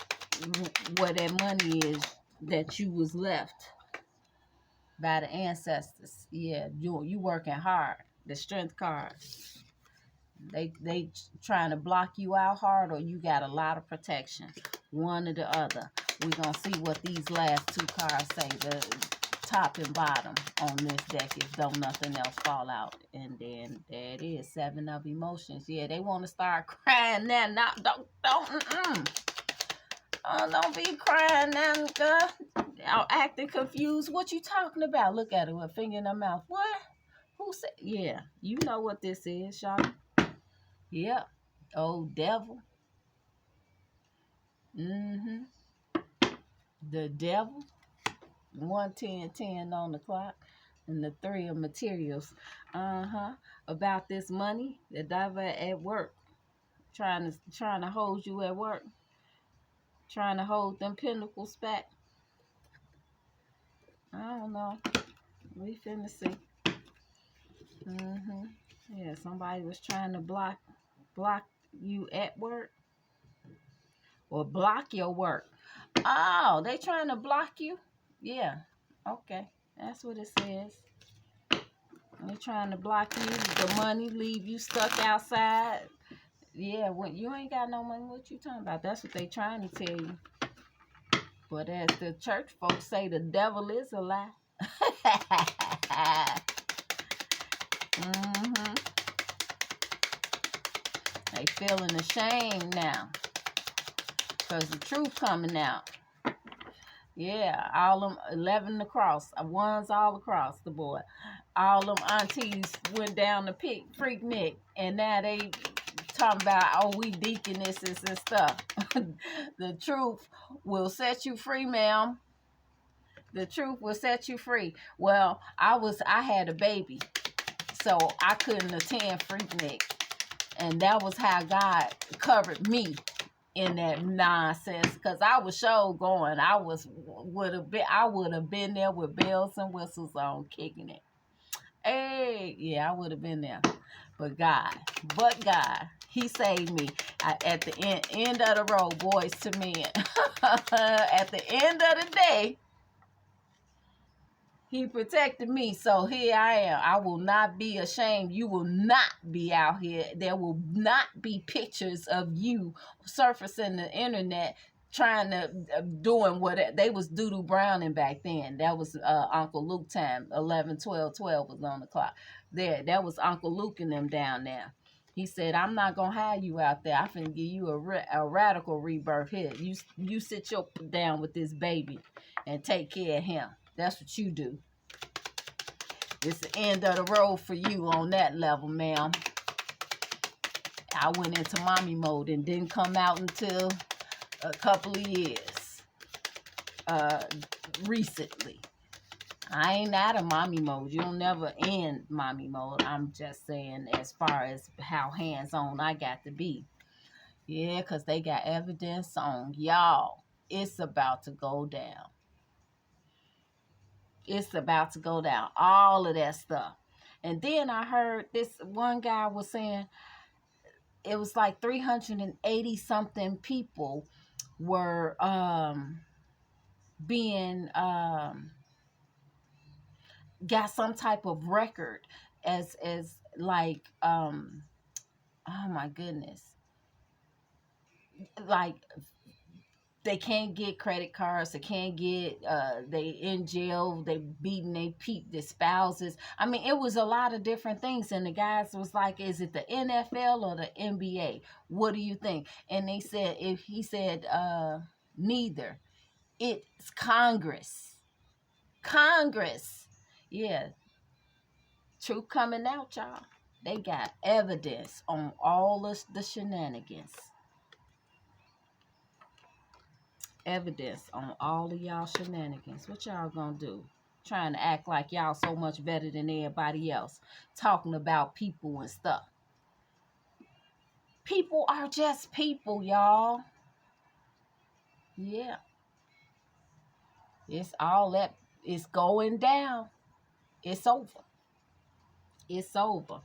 where that money is that you was left by the ancestors. Yeah, you working hard. The strength card. They trying to block you out hard, or you got a lot of protection. One or the other. We're going to see what these last two cards say. The top and bottom on this deck, if don't nothing else fall out. And then there it is. 7 of emotions. Yeah, they want to start crying now. Now don't be crying now, girl. Acting confused. What you talking about? Look at her with a finger in her mouth. What? Who said? Yeah, you know what this is, y'all. Yep. Old devil. The devil. 1, 10, 10 on the clock. And the 3 of materials. About this money. The devil at work. Trying to hold you at work. Trying to hold them pinnacles back. I don't know. We finna see. Yeah, somebody was trying to block you at work. Or block your work. Oh, they trying to block you? Yeah. Okay. That's what it says. They're trying to block you, the money, leave you stuck outside. Yeah, when you ain't got no money, what you talking about? That's what they trying to tell you. But as the church folks say, the devil is a lie. They feeling ashamed now. Because the truth coming out. Yeah, all them 11 across. Ones all across the board. All them aunties went down the freak neck. And now they talking about, oh, we deaconesses and stuff. The truth will set you free, ma'am. The truth will set you free. Well, I had a baby, so I couldn't attend Freaknik. And that was how God covered me in that nonsense, because I was sure going. I would have been there with bells and whistles on, kicking it. Hey, yeah, I would have been there. But God, He saved me. At the end of the road, boys to men. At the end of the day, He protected me. So here I am. I will not be ashamed. You will not be out here. There will not be pictures of you surfacing the internet trying to, doing what they was doodoo browning back then. That was Uncle Luke time. 11, 12, 12 was on the clock. That was Uncle Luke and them down there. He said, I'm not going to have you out there. I'm finna give you a radical rebirth here. You sit your down with this baby and take care of him. That's what you do. It's the end of the road for you on that level, ma'am. I went into mommy mode and didn't come out until a couple of years recently. I ain't out of mommy mode. You'll never end mommy mode. I'm just saying as far as how hands-on I got to be. Yeah, because they got evidence on y'all. It's about to go down. It's about to go down. All of that stuff. And then I heard this one guy was saying it was like 380 something people were being got some type of record as like oh my goodness, like they can't get credit cards, they can't get they in jail, they beating their spouses. I mean, it was a lot of different things, and the guys was like, is it the NFL or the NBA? What do you think? And they said, if he said neither, it's Congress. Yeah, truth coming out, y'all. They got evidence on all of the shenanigans. Evidence on all of y'all shenanigans. What y'all gonna do? Trying to act like y'all so much better than everybody else. Talking about people and stuff. People are just people, y'all. Yeah. It's all that. It's going down. It's over. It's over.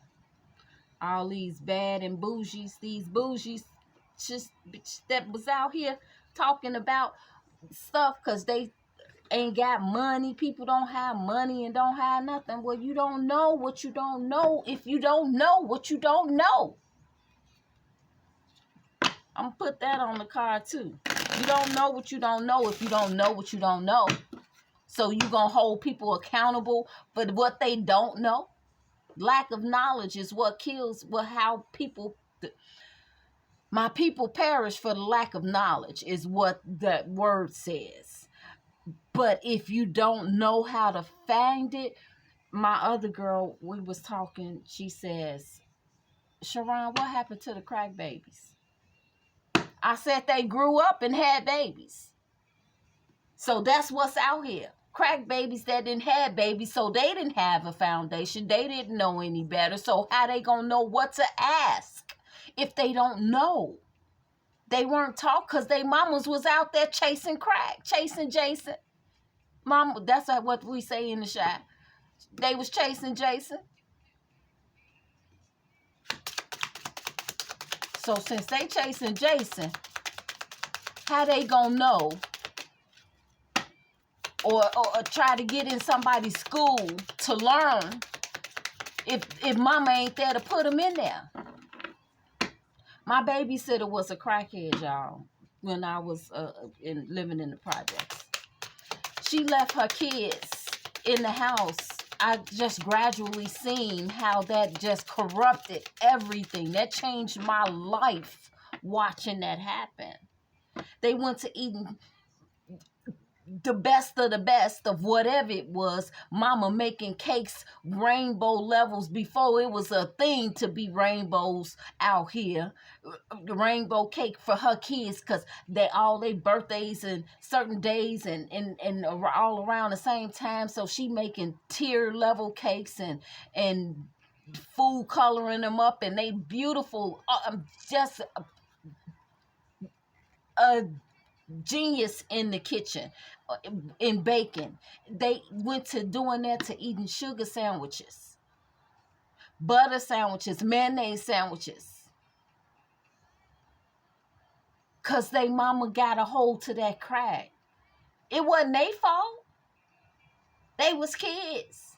All these bad and bougies, these bougies just that was out here talking about stuff because they ain't got money. People don't have money and don't have nothing. Well, you don't know what you don't know if you don't know what you don't know. I'm going to put that on the card too. You don't know what you don't know if you don't know what you don't know. So you going to hold people accountable for what they don't know? Lack of knowledge is what kills how people... My people perish for the lack of knowledge is what that word says. But if you don't know how to find it, my other girl, we was talking, she says, Sha'Ron, what happened to the crack babies? I said they grew up and had babies. So that's what's out here. Crack babies that didn't have babies, so they didn't have a foundation. They didn't know any better. So how they gonna know what to ask if they don't know? They weren't taught because their mamas was out there chasing crack, chasing Jason. Mama, that's what we say in the shop. They was chasing Jason. So since they chasing Jason, how they gonna know or try to get in somebody's school to learn if mama ain't there to put them in there? My babysitter was a crackhead, y'all, when I was living in the projects. She left her kids in the house. I just gradually seen how that just corrupted everything. That changed my life watching that happen. They went to eating the best of whatever it was. Mama making cakes, rainbow levels before it was a thing to be rainbows out here. The rainbow cake for her kids because all their birthdays and certain days and all around the same time. So she making tier level cakes and food coloring them up, and they beautiful, just a genius in the kitchen, in baking. They went to doing that to eating sugar sandwiches, butter sandwiches, mayonnaise sandwiches, because they mama got a hold to that crack. It wasn't their fault. They was kids.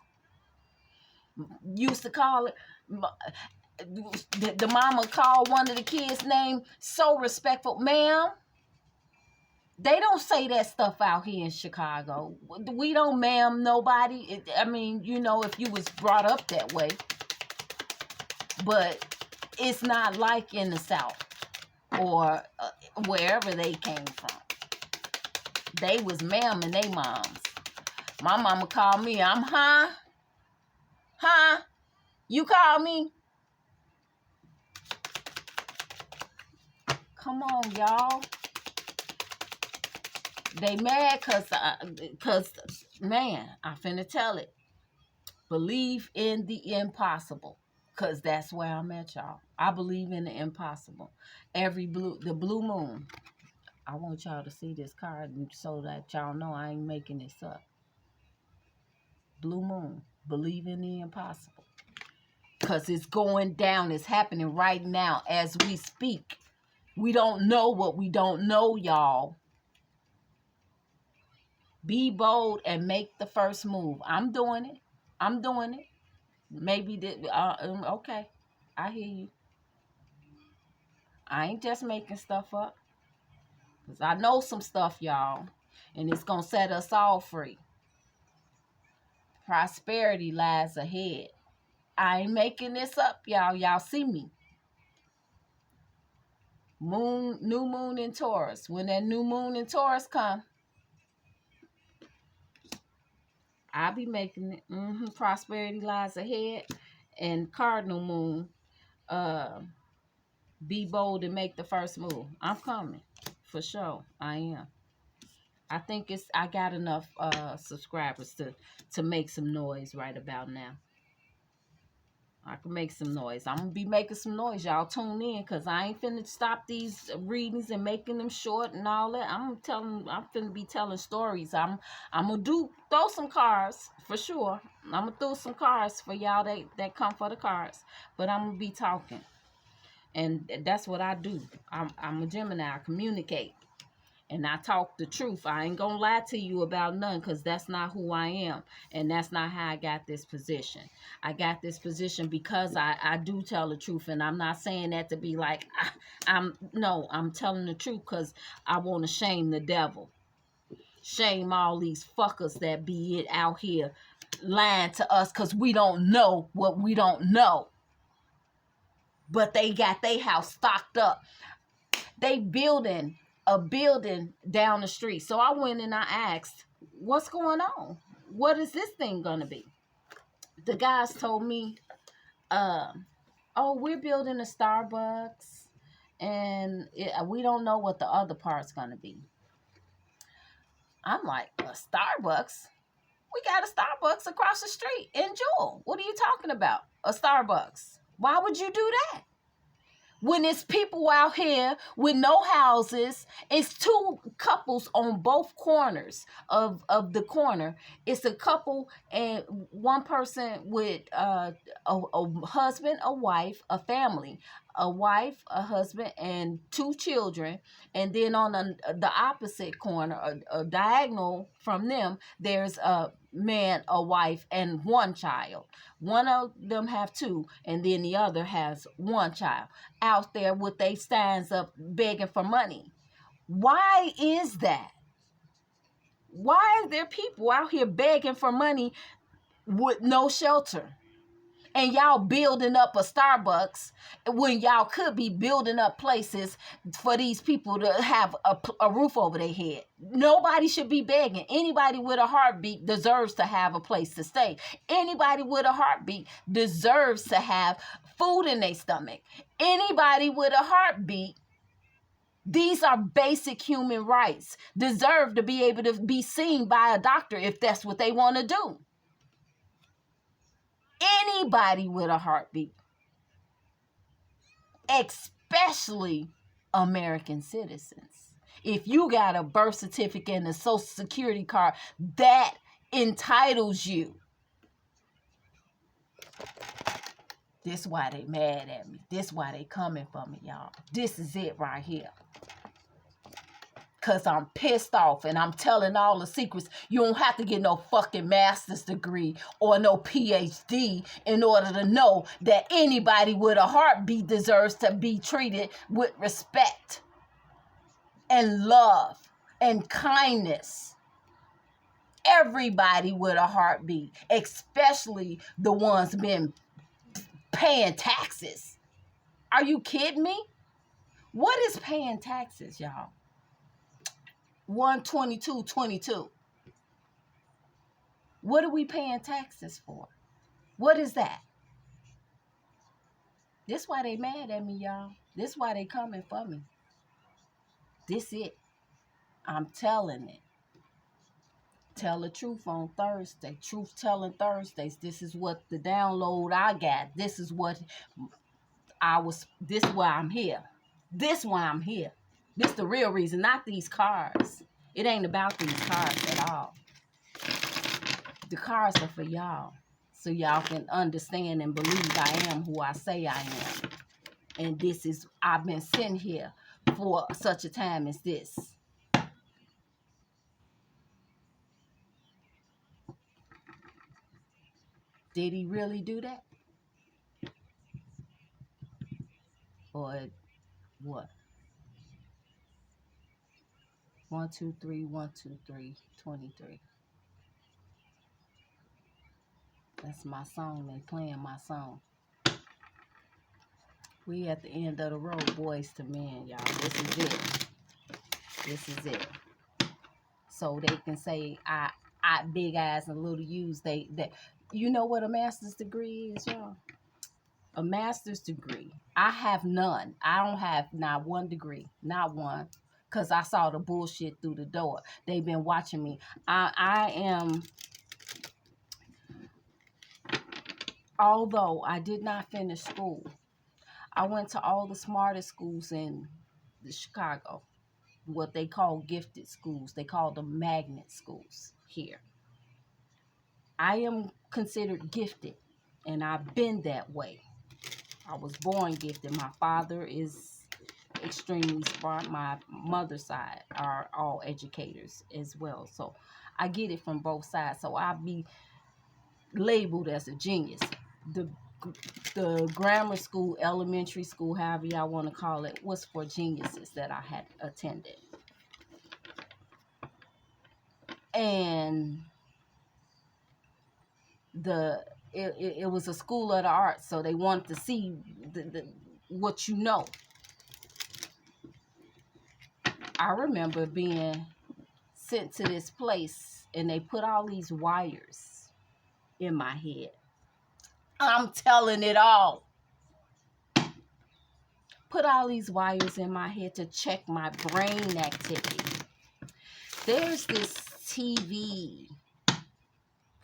Used to call it, the mama called one of the kids' name so respectful, ma'am. They don't say that stuff out here in Chicago. We don't ma'am nobody. I mean, you know, if you was brought up that way. But it's not like in the South or wherever they came from. They was ma'am and they moms. My mama called me. I'm, huh? You call me? Come on, y'all. They mad because, man, I finna tell it. Believe in the impossible. Because that's where I'm at, y'all. I believe in the impossible. The blue moon. I want y'all to see this card so that y'all know I ain't making this up. Blue moon. Believe in the impossible. Because it's going down. It's happening right now as we speak. We don't know what we don't know, y'all. Be bold and make the first move. I'm doing it. Maybe okay. I hear you. I ain't just making stuff up. Because I know some stuff, y'all. And it's going to set us all free. Prosperity lies ahead. I ain't making this up, y'all. Y'all see me. New moon in Taurus. When that new moon in Taurus come, I'll be making it. Prosperity lies ahead. And cardinal moon, be bold and make the first move. I'm coming. For sure. I am. I think I got enough subscribers to make some noise right about now. I can make some noise. I'm going to be making some noise. Y'all tune in because I ain't finna stop these readings and making them short and all that. I'm finna be telling stories. I'm going to throw some cards for sure. I'm going to throw some cards for y'all that come for the cards. But I'm going to be talking. And that's what I do. I'm a Gemini. I communicate. And I talk the truth. I ain't gonna lie to you about none, because that's not who I am. And that's not how I got this position. I got this position because I do tell the truth. And I'm not saying that to be like, I'm telling the truth because I want to shame the devil. Shame all these fuckers that be it out here lying to us because we don't know what we don't know. But they got their house stocked up. They building a building down the street. So I went and I asked, what's going on? What is this thing gonna be? The guys told me, oh, we're building a Starbucks, and we don't know what the other part's gonna be. I'm like, a Starbucks? We got a Starbucks across the street in Jewel. What are you talking about? A Starbucks? Why would you do that? When it's people out here with no houses, it's two couples on both corners of the corner. It's a couple and one person with a husband, a wife, a family, a wife, a husband, and two children. And then on the opposite corner, a diagonal from them, there's a man, a wife, and one child. One of them have two, and then the other has one child out there with their stands up begging for money. Why is that? Why are there people out here begging for money with no shelter? And y'all building up a Starbucks when y'all could be building up places for these people to have a roof over their head. Nobody should be begging. Anybody with a heartbeat deserves to have a place to stay. Anybody with a heartbeat deserves to have food in their stomach. Anybody with a heartbeat, these are basic human rights, deserve to be able to be seen by a doctor if that's what they want to do. Anybody with a heartbeat, especially American citizens. If you got a birth certificate and a social security card, that entitles you. This why they mad at me. This why they coming for me, y'all. This is it right here. Because I'm pissed off and I'm telling all the secrets. You don't have to get no fucking master's degree or no PhD in order to know that anybody with a heartbeat deserves to be treated with respect and love and kindness. Everybody with a heartbeat, especially the ones been paying taxes. Are you kidding me? What is paying taxes, y'all? 122.22. What are we paying taxes for? What is that? This why they mad at me, y'all. This why they coming for me. This it. I'm telling it. Tell the truth on Thursday. Truth telling Thursdays. This is what the download I got. This is what this is why I'm here. This why I'm here. This the real reason, not these cars. It ain't about these cars at all. The cars are for y'all, so y'all can understand and believe I am who I say I am. And this is, I've been sent here for such a time as this. Did he really do that? Or what? 1, 2, 3, 1, 2, 3, 23. That's my song. They playing my song. We at the end of the road, boys to men, y'all. This is it. This is it. So they can say I big eyes and little U's. They you know what a master's degree is, y'all? A master's degree. I have none. I don't have not one degree. Not one. Because I saw the bullshit through the door. They've been watching me. I am, although I did not finish school, I went to all the smartest schools in Chicago. What they call gifted schools. They call them magnet schools here. I am considered gifted. And I've been that way. I was born gifted. My father is extremely smart. My mother's side are all educators as well. So I get it from both sides. So I'll be labeled as a genius. The the grammar school, elementary school, however y'all want to call it, was for geniuses that I had attended. And it was a school of the arts, so they wanted to see what you know. I remember being sent to this place and they put all these wires in my head. I'm telling it all. Put all these wires in my head to check my brain activity. There's this TV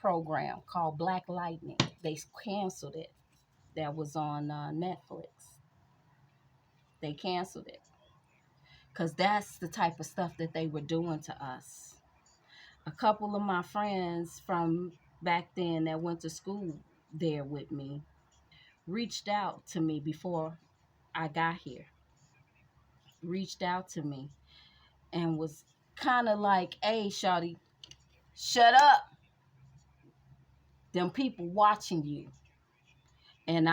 program called Black Lightning. They canceled it. That was on Netflix. They canceled it because that's the type of stuff that they were doing to us. A couple of my friends from back then that went to school there with me reached out to me before I got here. Reached out to me and was kind of like, "Hey, shawty, shut up. Them people watching you. And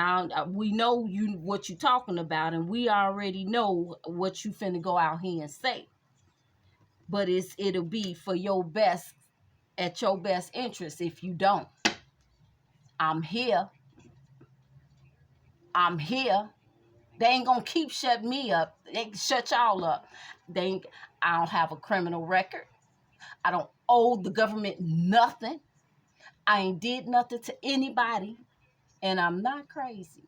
we know you what you talking about, and we already know what you finna go out here and say. But it'll be for your best, at your best interest if you don't. I'm here. I'm here. They ain't gonna keep shutting me up. They can shut y'all up. I don't have a criminal record. I don't owe the government nothing. I ain't did nothing to anybody, and I'm not crazy."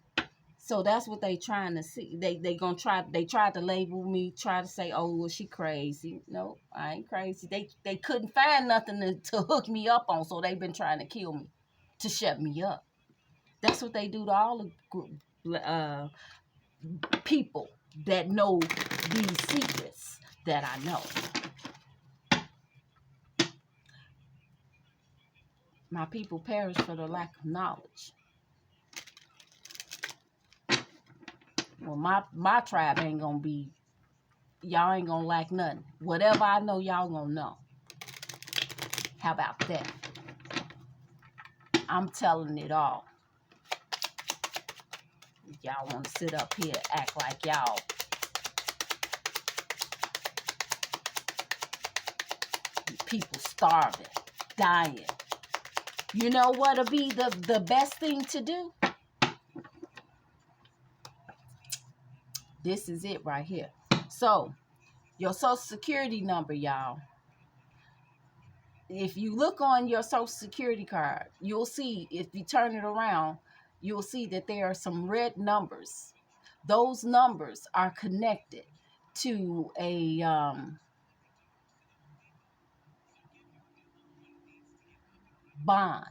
So that's what they trying to see. They tried to label me, try to say, "Oh, well, she crazy." No, I ain't crazy. They couldn't find nothing to hook me up on, so they've been trying to kill me, to shut me up. That's what they do to all the people that know these secrets that I know. My people perish for the lack of knowledge. Well, my tribe ain't gonna be, y'all ain't gonna lack nothing. Whatever I know, y'all gonna know. How about that? I'm telling it all. Y'all want to sit up here, act like y'all people starving, dying. You know what'll be the best thing to do? This is it right here. So, your social security number, y'all. If you look on your social security card, you'll see, if you turn it around, you'll see that there are some red numbers. Those numbers are connected to a bond.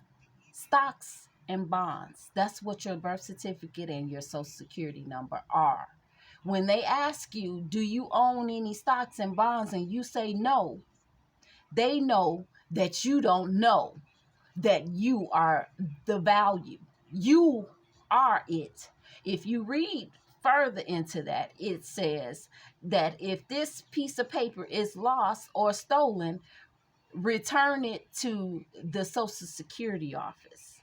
Stocks and bonds. That's what your birth certificate and your social security number are. When they ask you, do you own any stocks and bonds, and you say no, they know that you don't know that you are the value. You are it. If you read further into that, it says that if this piece of paper is lost or stolen, return it to the Social Security office.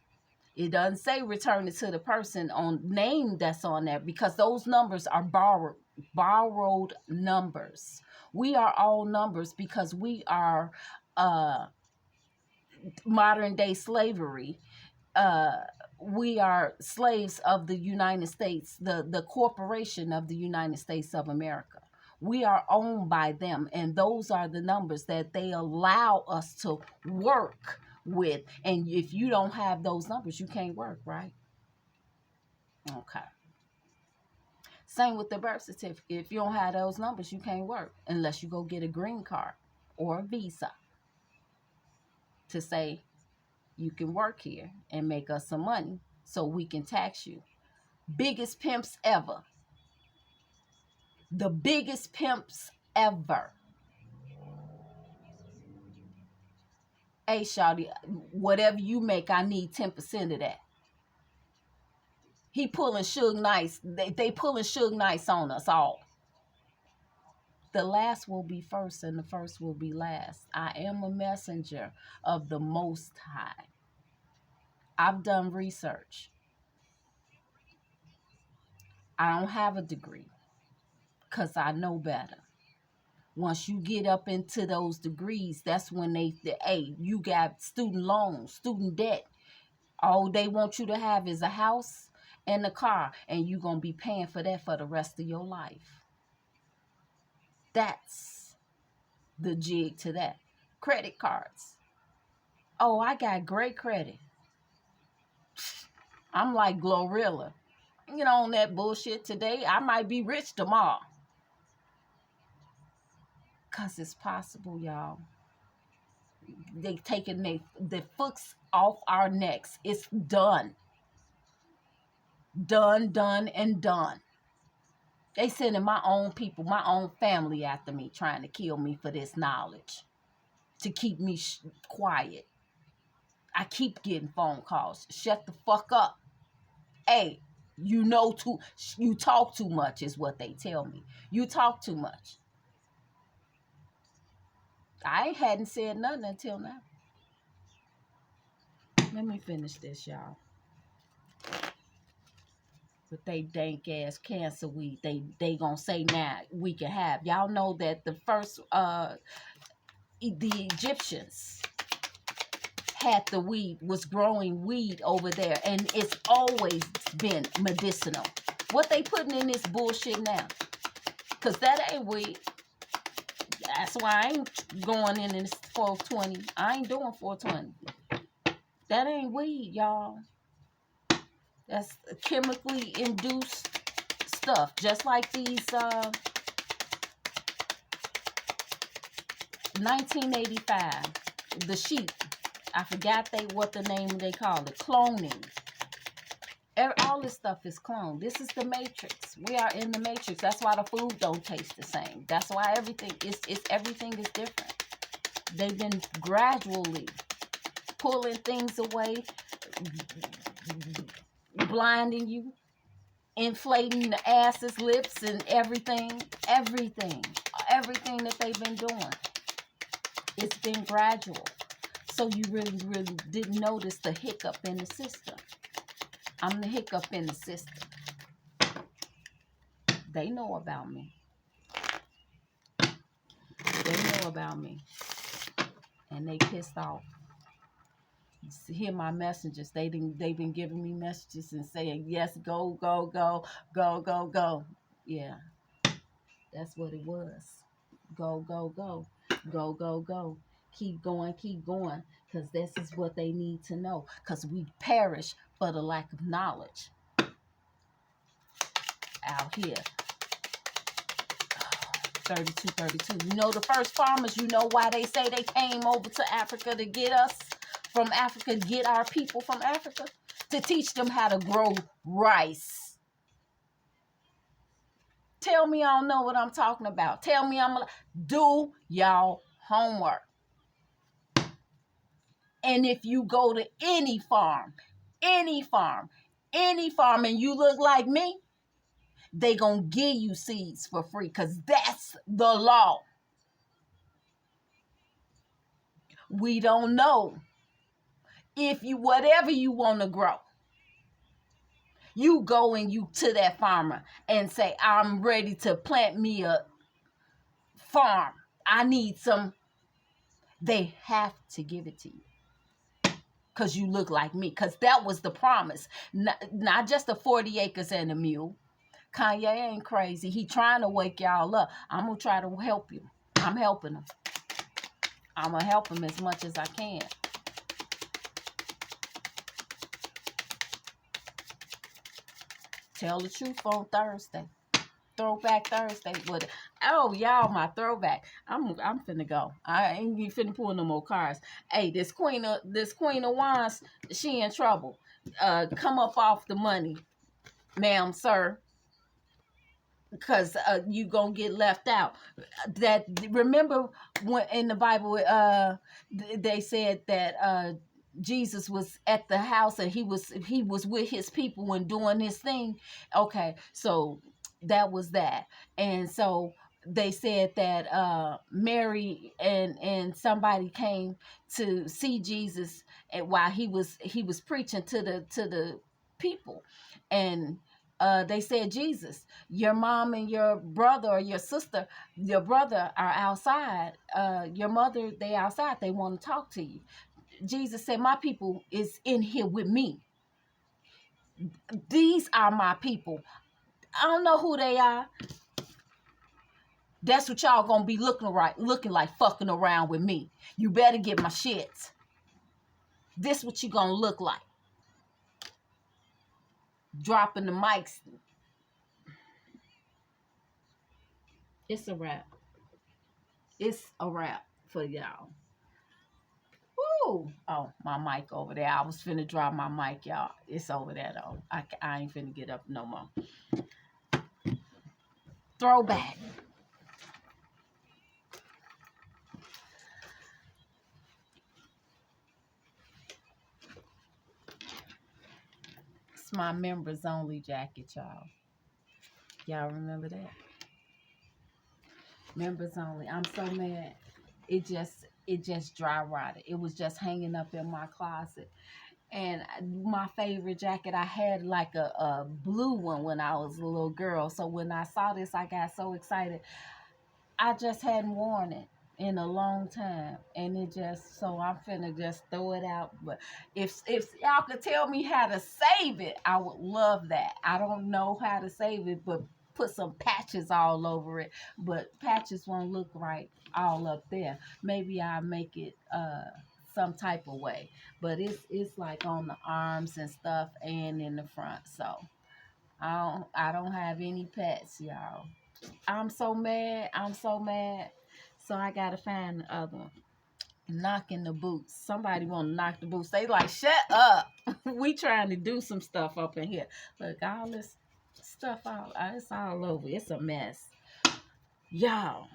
It doesn't say return it to the person on name that's on there, because those numbers are borrowed numbers. We are all numbers because we are modern day slavery. We are slaves of the United States, the corporation of the United States of America. We are owned by them, and those are the numbers that they allow us to work with. And if you don't have those numbers, you can't work, right? Okay. Same with the birth certificate. If you don't have those numbers, you can't work unless you go get a green card or a visa to say you can work here and make us some money so we can tax you. Biggest pimps ever. The biggest pimps ever. Hey, shawty, whatever you make, I need 10% of that. He pulling Suge Nice. They pulling Suge Nice on us all. The last will be first and the first will be last. I am a messenger of the Most High. I've done research. I don't have a degree because I know better. Once you get up into those degrees, that's when hey, you got student loans, student debt. All they want you to have is a house and a car, and you're going to be paying for that for the rest of your life. That's the jig to that. Credit cards. Oh, I got great credit. I'm like Glorilla. You know, on that bullshit today, I might be rich tomorrow. Because it's possible, y'all. They taking the foots off our necks. It's done. Done, done, and done. They sending my own people, my own family after me, trying to kill me for this knowledge, to keep me quiet. I keep getting phone calls. Shut the fuck up. Hey, you talk too much is what they tell me. You talk too much. I hadn't said nothing until now. Let me finish this, y'all. With they dank ass cancer weed, they gonna say now we can have. Y'all know that the first the Egyptians had the weed, was growing weed over there, and it's always been medicinal. What they putting in this bullshit now? Cause that ain't weed. That's why I ain't going in this 420. I ain't doing 420. That ain't weed, y'all. That's chemically induced stuff. Just like these 1985, the sheep. I forgot what the name they call it. Cloning. All this stuff is cloned. This is the matrix. We are in the matrix. That's why the food don't taste the same. That's why everything is different. They've been gradually pulling things away, blinding you, inflating the asses, lips, and everything that they've been doing. It's been gradual. So you really, really didn't notice the hiccup in the system. I'm the hiccup in the system. They know about me. They know about me. And they pissed off. You hear my messages. They've been giving me messages and saying, yes, go, go, go, go, go, go. Yeah. That's what it was. Go, go, go. Go, go, go. Keep going, because this is what they need to know. Because we perish for the lack of knowledge out here. 32. You know the first farmers, you know why they say they came over to Africa to get us from Africa, get our people from Africa? To teach them how to grow rice. Tell me I don't know what I'm talking about. Tell me do y'all homework. And if you go to any farm, and you look like me, they gonna give you seeds for free, because that's the law. We don't know. If whatever you want to grow, you go and you to that farmer and say, I'm ready to plant me a farm. I need some. They have to give it to you. Because you look like me. Because that was the promise. Not just the 40 acres and a mule. Kanye ain't crazy. He trying to wake y'all up. I'm going to try to help you. I'm helping him. I'm going to help him as much as I can. Tell the truth on Thursday. Throwback Thursday. But oh, y'all, my throwback. I'm finna go. I ain't even finna pull no more cards. Hey, this queen of wands, she in trouble. Come up off the money, ma'am, sir, because you gonna get left out. That remember when in the Bible they said that Jesus was at the house and he was with his people and doing his thing. Okay, so that was that. And so they said that Mary and somebody came to see Jesus, and while he was preaching to the people, and they said, Jesus, your mom and your brother or your sister, your brother are outside. Your mother, they outside. They want to talk to you. Jesus said, my people is in here with me. These are my people. I don't know who they are. That's what y'all gonna be looking like fucking around with me. You better get my shit. This what you gonna look like. Dropping the mics. It's a wrap. It's a wrap for y'all. Woo! Oh, my mic over there. I was finna drop my mic, y'all. It's over there though. I ain't finna get up no more. Throwback. It's my members only jacket, y'all. Y'all remember that? Members only. I'm so mad. It just dry rotted. It was just hanging up in my closet. And my favorite jacket, I had like a blue one when I was a little girl. So when I saw this, I got so excited. I just hadn't worn it in a long time, and it just, so I'm finna just throw it out. But if y'all could tell me how to save it, I would love that. I don't know how to save it, but put some patches all over it. But patches won't look right all up there. Maybe I'll make it some type of way. But it's like on the arms and stuff and in the front. So I don't have any pets, y'all. I'm so mad. I'm so mad. So I gotta find the other one. Knocking the boots. Somebody want to knock the boots. They like, shut up. We trying to do some stuff up in here. Look, all this stuff all it's all over. It's a mess. Y'all.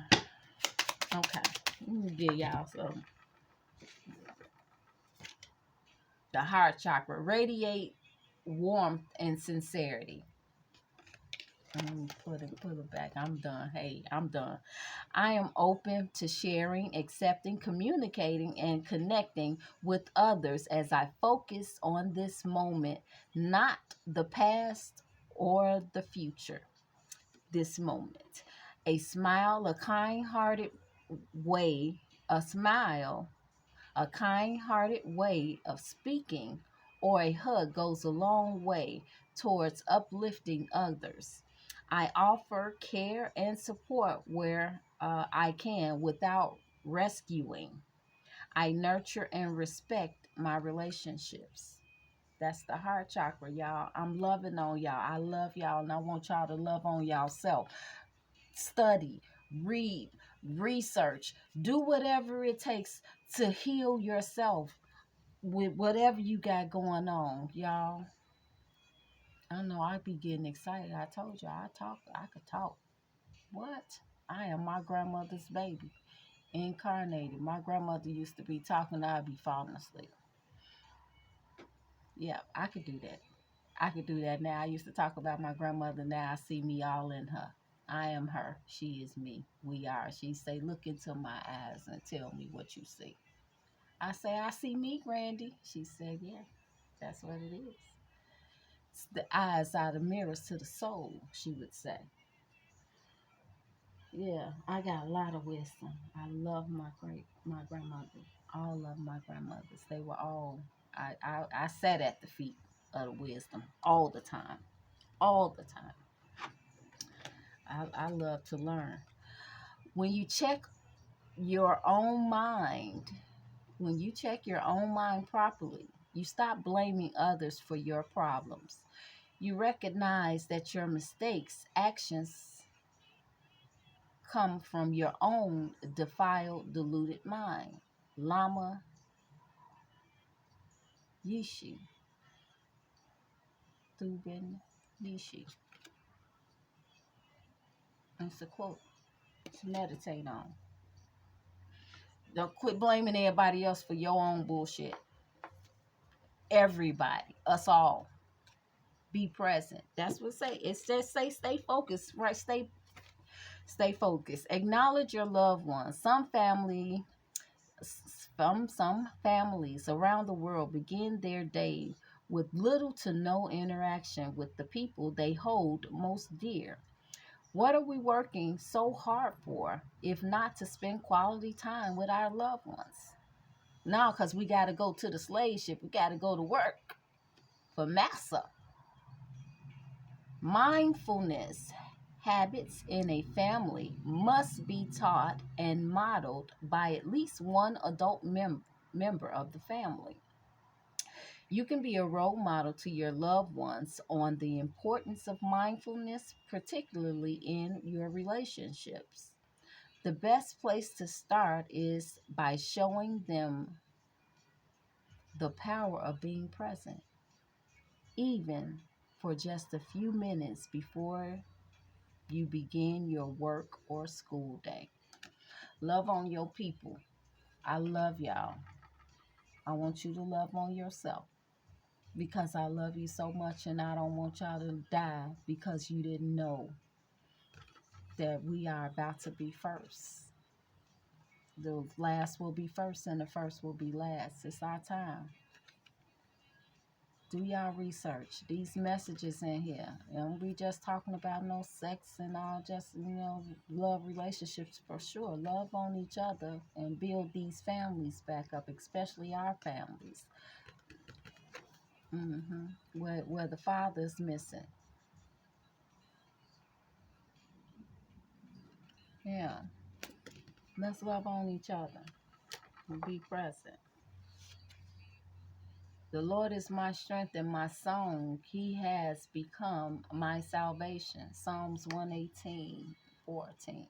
Okay. Let me give y'all some. The heart chakra. Radiate warmth and sincerity. Let me put it back. I'm done. Hey, I'm done. I am open to sharing, accepting, communicating, and connecting with others as I focus on this moment, not the past or the future. This moment. A smile, a kind-hearted way, a smile, a kind-hearted way of speaking, or a hug goes a long way towards uplifting others. I offer care and support where I can without rescuing. I nurture and respect my relationships. That's the heart chakra, y'all. I'm loving on y'all. I love y'all, and I want y'all to love on y'all self. Study, read, research, do whatever it takes to heal yourself with whatever you got going on, y'all. I know I be getting excited. I told you I could talk. What? I am my grandmother's baby, incarnated. My grandmother used to be talking, I'd be falling asleep. Yeah, I could do that. I could do that now. I used to talk about my grandmother. Now I see me all in her. I am her. She is me. We are. She say, look into my eyes and tell me what you see. I say, I see me, Grandy. She said, yeah, that's what it is. It's the eyes are the mirrors to the soul, she would say. Yeah, I got a lot of wisdom. I love my grandmother. All of my grandmothers. They were all I sat at the feet of the wisdom all the time. All the time. I love to learn. When you check your own mind, when you check your own mind properly, you stop blaming others for your problems. You recognize that your mistakes, actions come from your own defiled, deluded mind. Lama Yishi, Thubin Yishi. That's a quote to meditate on. Don't quit blaming everybody else for your own bullshit. Everybody, us all. Be present. That's what it say. It's just say stay focused, right? Stay focused. Acknowledge your loved ones. Some families around the world begin their day with little to no interaction with the people they hold most dear. What are we working so hard for if not to spend quality time with our loved ones? Now, because we got to go to the slave ship, we got to go to work for massa. Mindfulness habits in a family must be taught and modeled by at least one adult member of the family. You can be a role model to your loved ones on the importance of mindfulness, particularly in your relationships. The best place to start is by showing them the power of being present, even for just a few minutes before you begin your work or school day. Love on your people. I love y'all. I want you to love on yourself because I love you so much and I don't want y'all to die because you didn't know that we are about to be first. The last will be first and the first will be last. It's our time. Do y'all research these messages in here. And we just talking about no sex and all, just, love relationships for sure. Love on each other and build these families back up, especially our families. Where the father's missing. Yeah. Let's love on each other and be present. The Lord is my strength and my song. He has become my salvation. Psalms 118:14.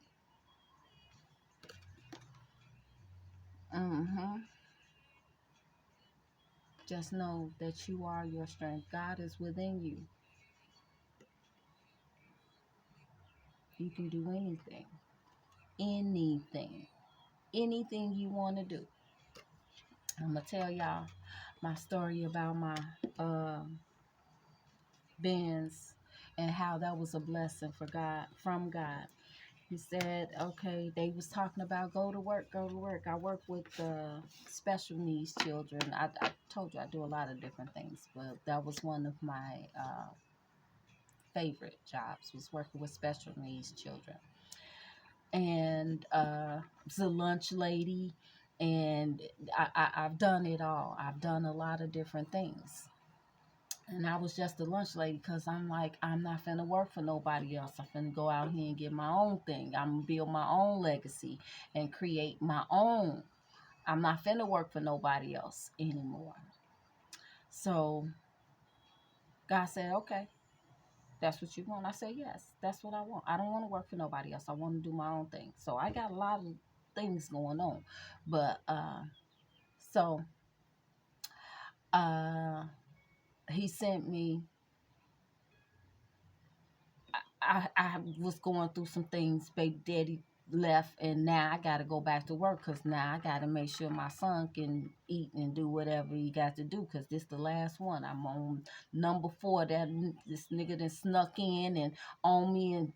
Just know that you are your strength. God is within you. You can do anything. Anything. Anything you want to do. I'm going to tell y'all my story about my Benz and how that was a blessing from God. He said, okay, they was talking about go to work, go to work. I work with special needs children. I told you I do a lot of different things, but that was one of my favorite jobs, was working with special needs children. And was a lunch lady, and I've done it all. I've done a lot of different things. And I was just a lunch lady because I'm like, I'm not finna work for nobody else. I'm finna go out here and get my own thing. I'm gonna build my own legacy and create my own. I'm not finna work for nobody else anymore. So God said, okay, that's what you want. I said, yes, that's what I want. I don't want to work for nobody else. I want to do my own thing. So I got a lot of things going on. But so uh he sent me. I was going through some things. Baby daddy left, and now I got to go back to work because now I got to make sure my son can eat and do whatever he got to do because this the last one. I'm on number 4. That this nigga that snuck in and on me and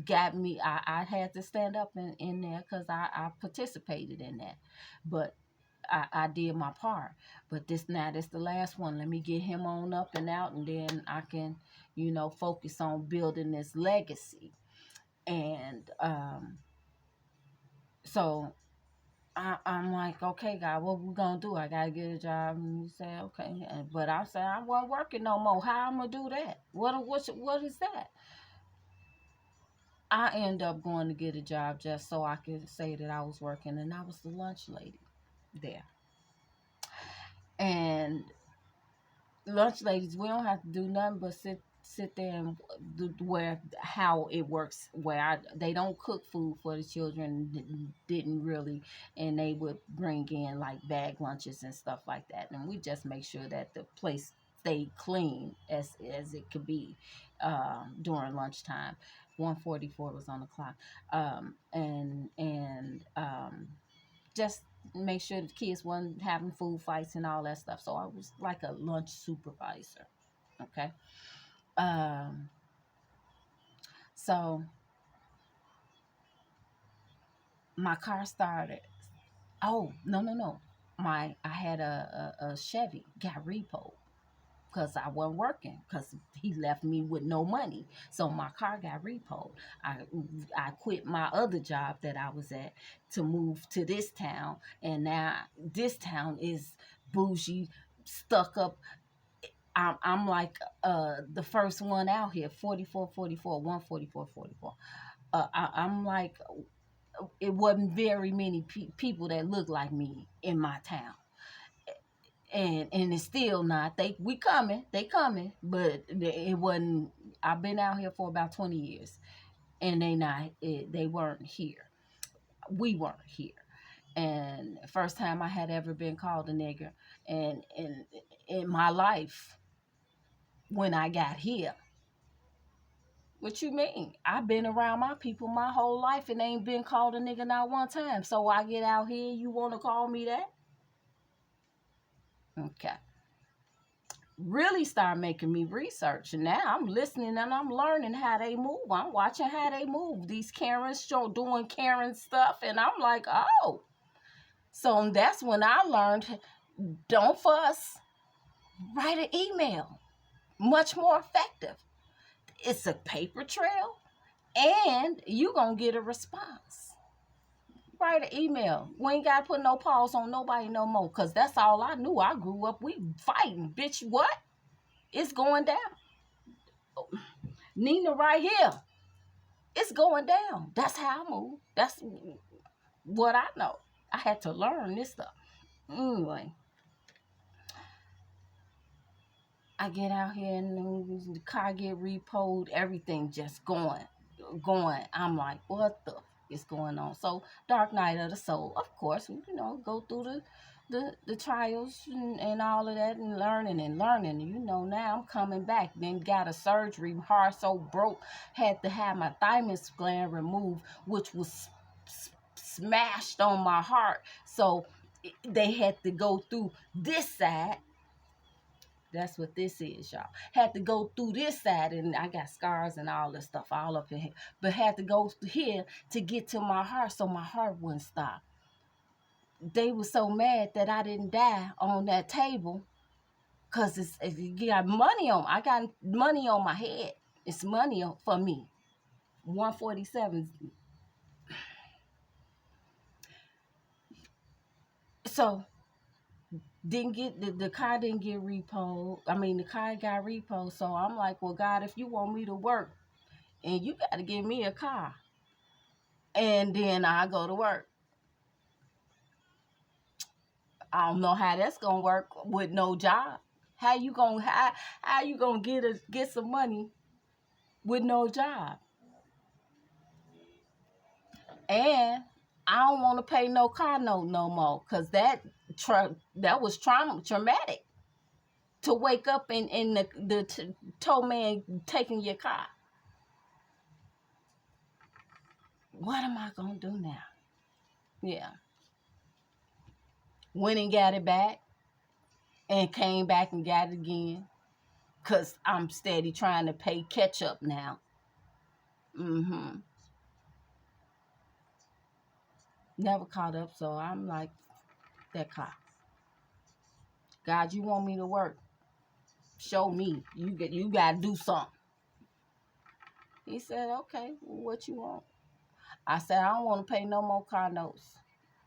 got me. I had to stand up in there because I participated in that. But I did my part. But this the last one. Let me get him on up and out, and then I can, focus on building this legacy. And so I'm like, okay, God, what we gonna do? I gotta get a job. And he said, okay. But I said, I wasn't working no more. How I'm gonna do that? What is that? I end up going to get a job just so I could say that I was working, and I was the lunch lady there. And lunch ladies, we don't have to do nothing but sit there and do where how it works. They don't cook food for the children, didn't really, and they would bring in like bag lunches and stuff like that, and we just make sure that the place stayed clean as it could be during lunchtime. 1:44 was on the clock, and just make sure the kids weren't having food fights and all that stuff. So I was like a lunch supervisor. Okay. Um, so my car started. Oh, no, no, no. I had a Chevy, got repoed because I wasn't working because he left me with no money. So my car got repoed. I I quit my other job that I was at to move to this town, and now this town is bougie, stuck up. I'm like the first one out here, 4444, 14444. I'm like, it wasn't very many people that look like me in my town, and it's still not. They coming, but it wasn't. I've been out here for about 20 years, and they weren't here. We weren't here, and first time I had ever been called a nigger, and in my life when I got here. What you mean? I've been around my people my whole life and ain't been called a nigga not one time. So I get out here, you want to call me that? Okay. Really start making me research. And now I'm listening and I'm learning how they move. I'm watching how they move. These Karens doing Karen stuff. And I'm like, oh. So that's when I learned, don't fuss. Write an email. Much more effective. It's a paper trail. And you going to get a response. Write an email. We ain't got to put no pause on nobody no more. Because that's all I knew. I grew up, we fighting. Bitch, what? It's going down. Nina right here. It's going down. That's how I move. That's what I know. I had to learn this stuff. Anyway. I get out here and the car get repoed. Everything just going. I'm like, what the is going on? So dark night of the soul, of course, go through the trials and all of that and learning. Now I'm coming back. Then got a surgery, heart so broke, had to have my thymus gland removed, which was smashed on my heart. So they had to go through this side. That's what this is, y'all. Had to go through this side, and I got scars and all this stuff all up in here. But had to go here to get to my heart so my heart wouldn't stop. They were so mad that I didn't die on that table because you got money on. I got money on my head. It's money for me. 147. So didn't get the car didn't get repoed. I mean, the car got repoed. So I'm like, well, God, if you want me to work, and you got to give me a car, and then I go to work. I don't know how that's gonna work with no job. How you gonna get some money with no job? And I don't want to pay no car note no more, cause that was traumatic to wake up in the tow man taking your car. What am I gonna do now? Yeah. Went and got it back and came back and got it again. Cause I'm steady trying to pay catch up now. Never caught up, so I'm like, that car. God, you want me to work? Show me. You gotta do something. He said, okay, what you want? I said, I don't want to pay no more car notes.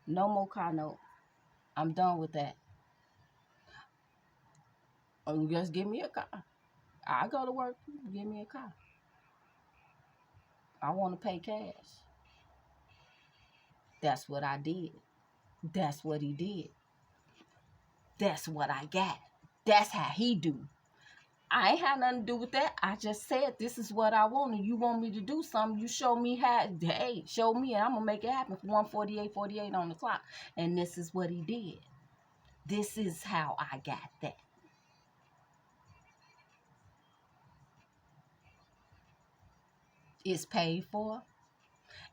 No more car note. I'm done with that. Or just give me a car. I go to work, give me a car. I want to pay cash. That's what I did. That's what he did. That's what I got. That's how he do. I ain't had nothing to do with that. I just said, this is what I want, and you want me to do something, you show me how. Hey, show me, and I'm going to make it happen for 1:48:48 on the clock. And this is what he did. This is how I got that. It's paid for.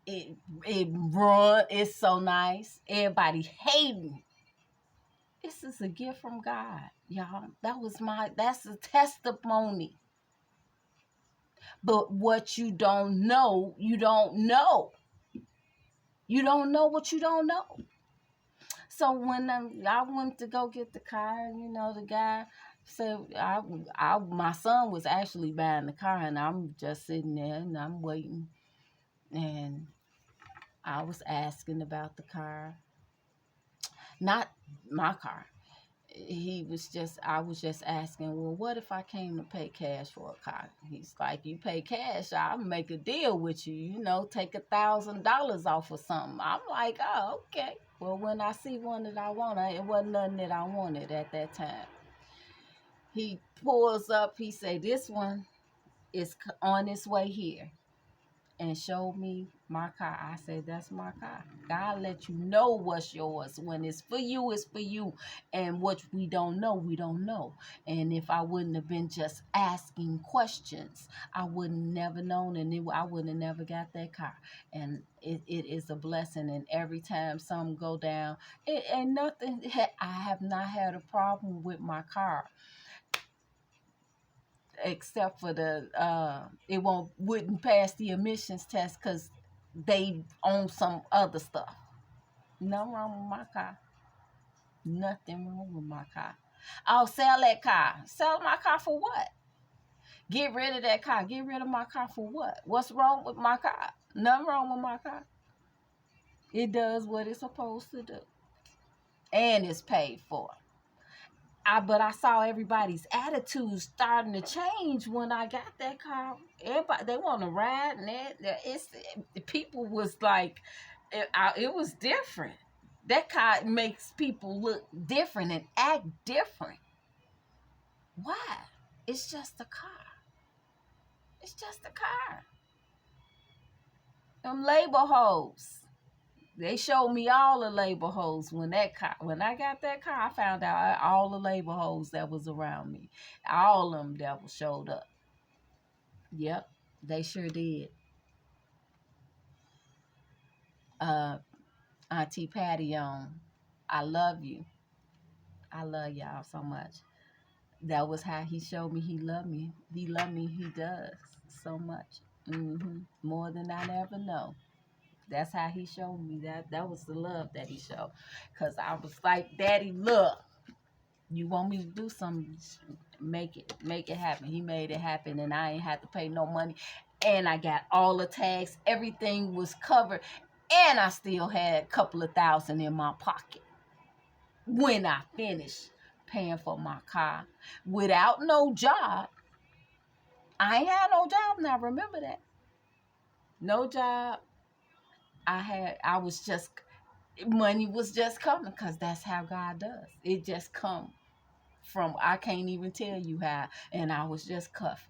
It run. It's so nice. Everybody hating. This is a gift from God, y'all. That's a testimony. But what you don't know, you don't know. You don't know what you don't know. So when I went to go get the car, the guy said, my son was actually buying the car, and I'm just sitting there and I'm waiting. And I was asking about the car, not my car. I was just asking, well, what if I came to pay cash for a car? He's like, you pay cash, I'll make a deal with you, take $1,000 off or something. I'm like, oh, okay. Well, when I see one that I want, it wasn't nothing that I wanted at that time. He pulls up, he say, this one is on its way here, and showed me my car. I said, that's my car. God let you know what's yours. When it's for you, it's for you. And what we don't know, we don't know. And if I wouldn't have been just asking questions, I would have never known, and I would have never got that car. And it is a blessing. And every time something go down, it ain't nothing. I have not had a problem with my car, except for it wouldn't pass the emissions test because they own some other stuff. Nothing wrong with my car. Nothing wrong with my car. I'll sell that car. Sell my car for what? Get rid of that car. Get rid of my car for what? What's wrong with my car? Nothing wrong with my car. It does what it's supposed to do. And it's paid for. But I saw everybody's attitude starting to change when I got that car. Everybody, they want to ride, and people was like, it was different. That car makes people look different and act different. Why? It's just a car. It's just a car. Them label hoes. They showed me all the label holes when I got that car. I found out all the label holes that was around me. All them devils showed up. Yep, they sure did. Auntie Patty I love you. I love y'all so much. That was how he showed me he loved me. He loved me. He does so much. More than I ever know. That's how he showed me that was the love that he showed. Because I was like, Daddy, look, you want me to do something, make it happen. He made it happen, and I ain't had to pay no money. And I got all the tags. Everything was covered. And I still had a couple of $1,000 in my pocket when I finished paying for my car without no job. I ain't had no job now, remember that. No job. Money was just coming, because that's how God does. It just come from, I can't even tell you how. And I was just cuffing.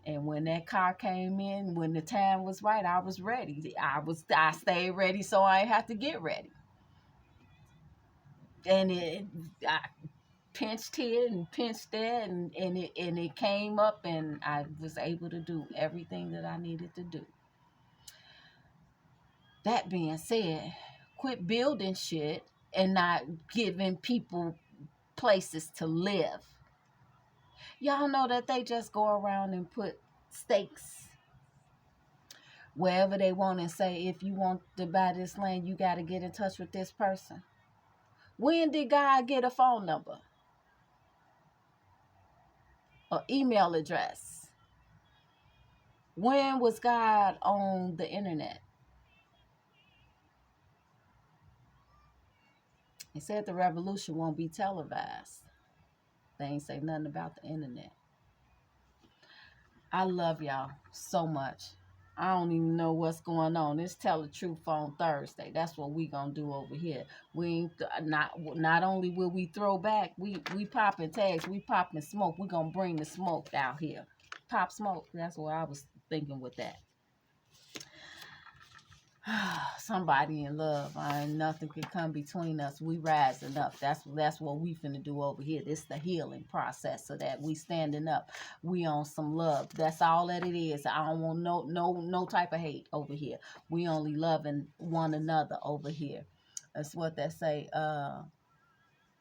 And when that car came in, when the time was right, I was ready. I stayed ready, so I ain't have to get ready. And I pinched here and pinched there, and it came up, and I was able to do everything that I needed to do. That being said, quit building shit and not giving people places to live. Y'all know that they just go around and put stakes wherever they want and say, if you want to buy this land, you got to get in touch with this person. When did God get a phone number? Or email address? When was God on the internet? He said the revolution won't be televised. They ain't say nothing about the internet. I love y'all so much. I don't even know what's going on. It's Tell the Truth on Thursday. That's what we gonna do over here. We not only will we throw back, we popping tags, we popping smoke. We gonna bring the smoke out here. Pop smoke. That's what I was thinking with that. Somebody in love. Nothing can come between us. We rising up. That's what we finna do over here. This the healing process, so that we standing up. We on some love. That's all that it is. I don't want no type of hate over here. We only loving one another over here. That's what they say.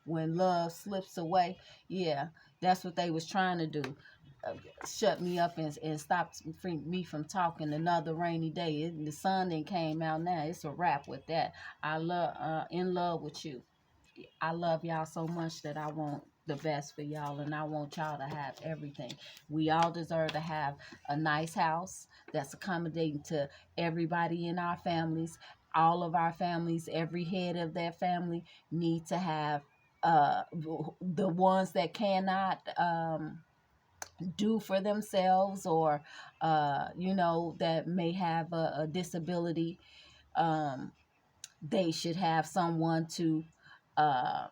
When love slips away, yeah, that's what they was trying to do. shut me up and stopped me from talking. Another rainy day. The sun then came out now. It's a wrap with that. I love in love with you. I love y'all so much that I want the best for y'all, and I want y'all to have everything. We all deserve to have a nice house that's accommodating to everybody in our families. All of our families, every head of that family need to have the ones that cannot do for themselves, or that may have a disability. um, they should have someone to uh,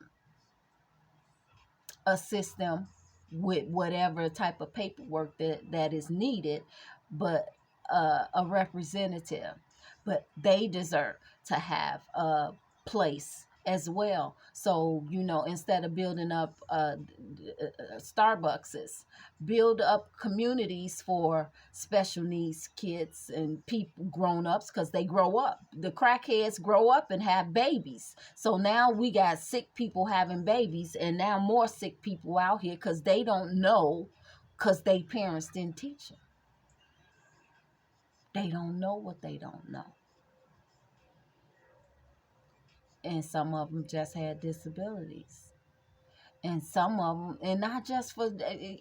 assist them with whatever type of paperwork that is needed, but a representative. But they deserve to have a place as well. So, instead of building up Starbuckses, build up communities for special needs kids and people, grown-ups, because they grow up. The crackheads grow up and have babies. So now we got sick people having babies, and now more sick people out here because they don't know, because they parents didn't teach them. They don't know what they don't know. And some of them just had disabilities. And some of them, and not just for,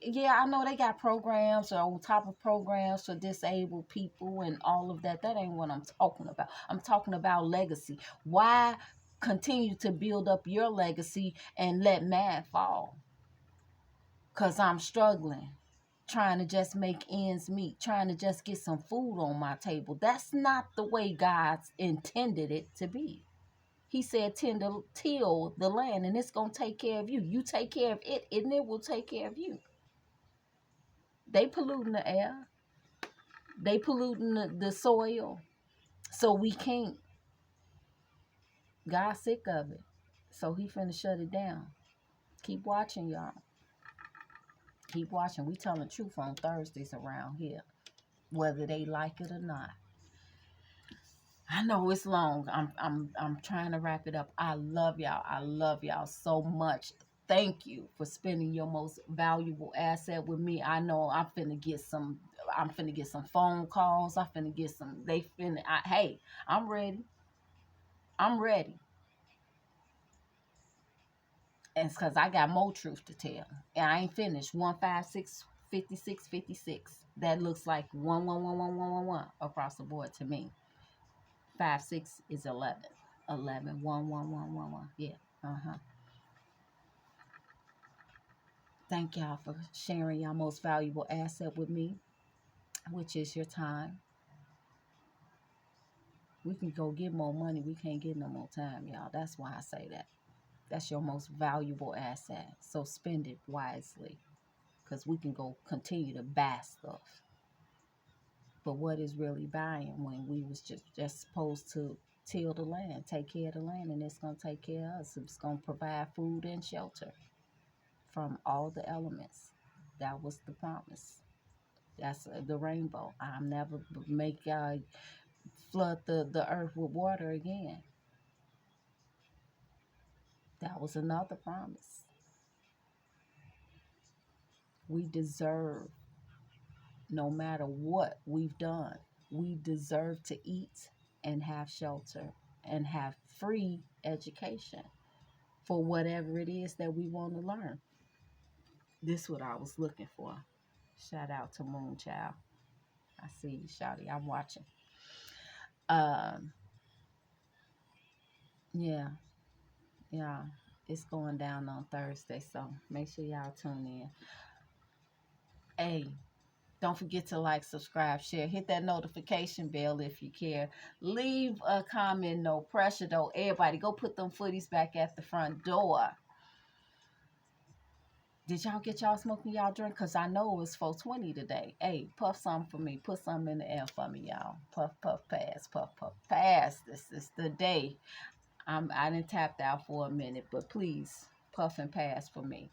yeah, I know they got programs or on top of programs for disabled people and all of that. That ain't what I'm talking about. I'm talking about legacy. Why continue to build up your legacy and let mine fall? Because I'm struggling, trying to just make ends meet, trying to just get some food on my table. That's not the way God's intended it to be. He said, till the land, and it's going to take care of you. You take care of it, and it will take care of you. They polluting the air. They polluting the soil. So we can't. God's sick of it. So he finna shut it down. Keep watching, y'all. Keep watching. We telling the truth on Thursdays around here, whether they like it or not. I know it's long. I'm trying to wrap it up. I love y'all. I love y'all so much. Thank you for spending your most valuable asset with me. I know I'm finna get some phone calls. I'm finna get some hey, I'm ready. I'm ready. And it's cause I got more truth to tell. And I ain't finished. 156 56 56. That looks like 1 across the board to me. 5 6 is 11. 11 1 1 1 1 1. Yeah. Thank y'all for sharing your most valuable asset with me, which is your time. We can go get more money. We can't get no more time, y'all. That's why I say that. That's your most valuable asset. So spend it wisely, because we can go continue to buy stuff. But what is really buying when we was just supposed to till the land, take care of the land, and it's going to take care of us. It's going to provide food and shelter from all the elements. That was the promise. That's the rainbow. I'll never make flood the earth with water again. That was another promise. We deserve, no matter what we've done, we deserve to eat and have shelter and have free education for whatever it is that we want to learn. This is what I was looking for. Shout out to Moonchild. I see you, Shawty. I'm watching. Um, yeah, yeah. It's going down on Thursday, so make sure y'all tune in. Hey, don't forget to like, subscribe, share. Hit that notification bell if you care. Leave a comment, no pressure though. Everybody, go put them footies back at the front door. Did y'all get y'all smoking y'all drink? Because I know it was 420 today. Hey, puff something for me. Put something in the air for me, y'all. Puff, puff, pass. Puff, puff, pass. This is the day. I didn't tapped out for a minute, but please, puff and pass for me.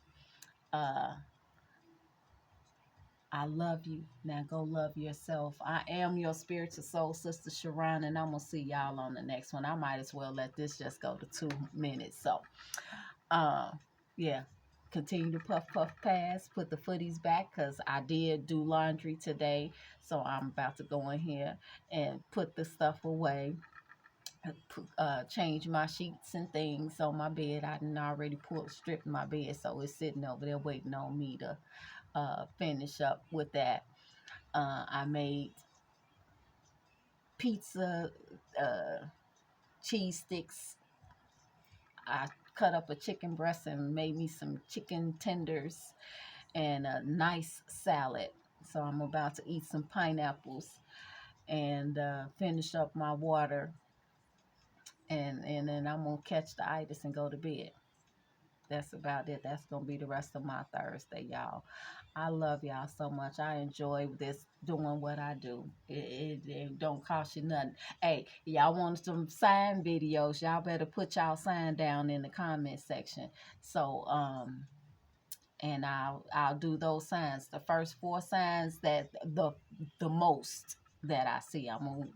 I love you. Now go love yourself. I am your spiritual soul sister, Sha'Ron, and I'm going to see y'all on the next one. I might as well let this just go to 2 minutes. So, yeah. continue to puff, puff, pass, put the footies back because I did do laundry today. So I'm about to go in here and put the stuff away, change my sheets and things on my bed. I done already stripped my bed, so it's sitting over there waiting on me to finish up with that. I made pizza, cheese sticks. I cut up a chicken breast and made me some chicken tenders and a nice salad. So I'm about to eat some pineapples and finish up my water. And then I'm going to catch the itis and go to bed. That's about it. That's going to be the rest of my Thursday, y'all. I love y'all so much. I enjoy this, doing what I do. It don't cost you nothing. Hey, y'all want some sign videos, y'all better put y'all sign down in the comment section. So, and I'll do those signs. The first 4 signs that the most that I see. I'm gonna,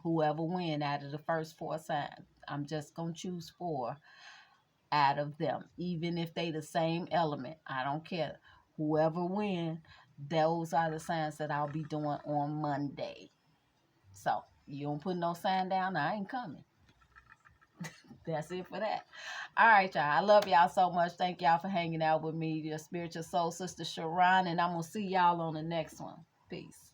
whoever win out of the first 4 signs. I'm just gonna choose 4 out of them, even if they the same element. I don't care. Whoever win, those are the signs that I'll be doing on Monday. So you don't put no sign down, I ain't coming. That's it for that. All right, y'all. I love y'all so much. Thank y'all for hanging out with me, your spiritual soul sister Sha'Ron, and I'm gonna see y'all on the next one. Peace.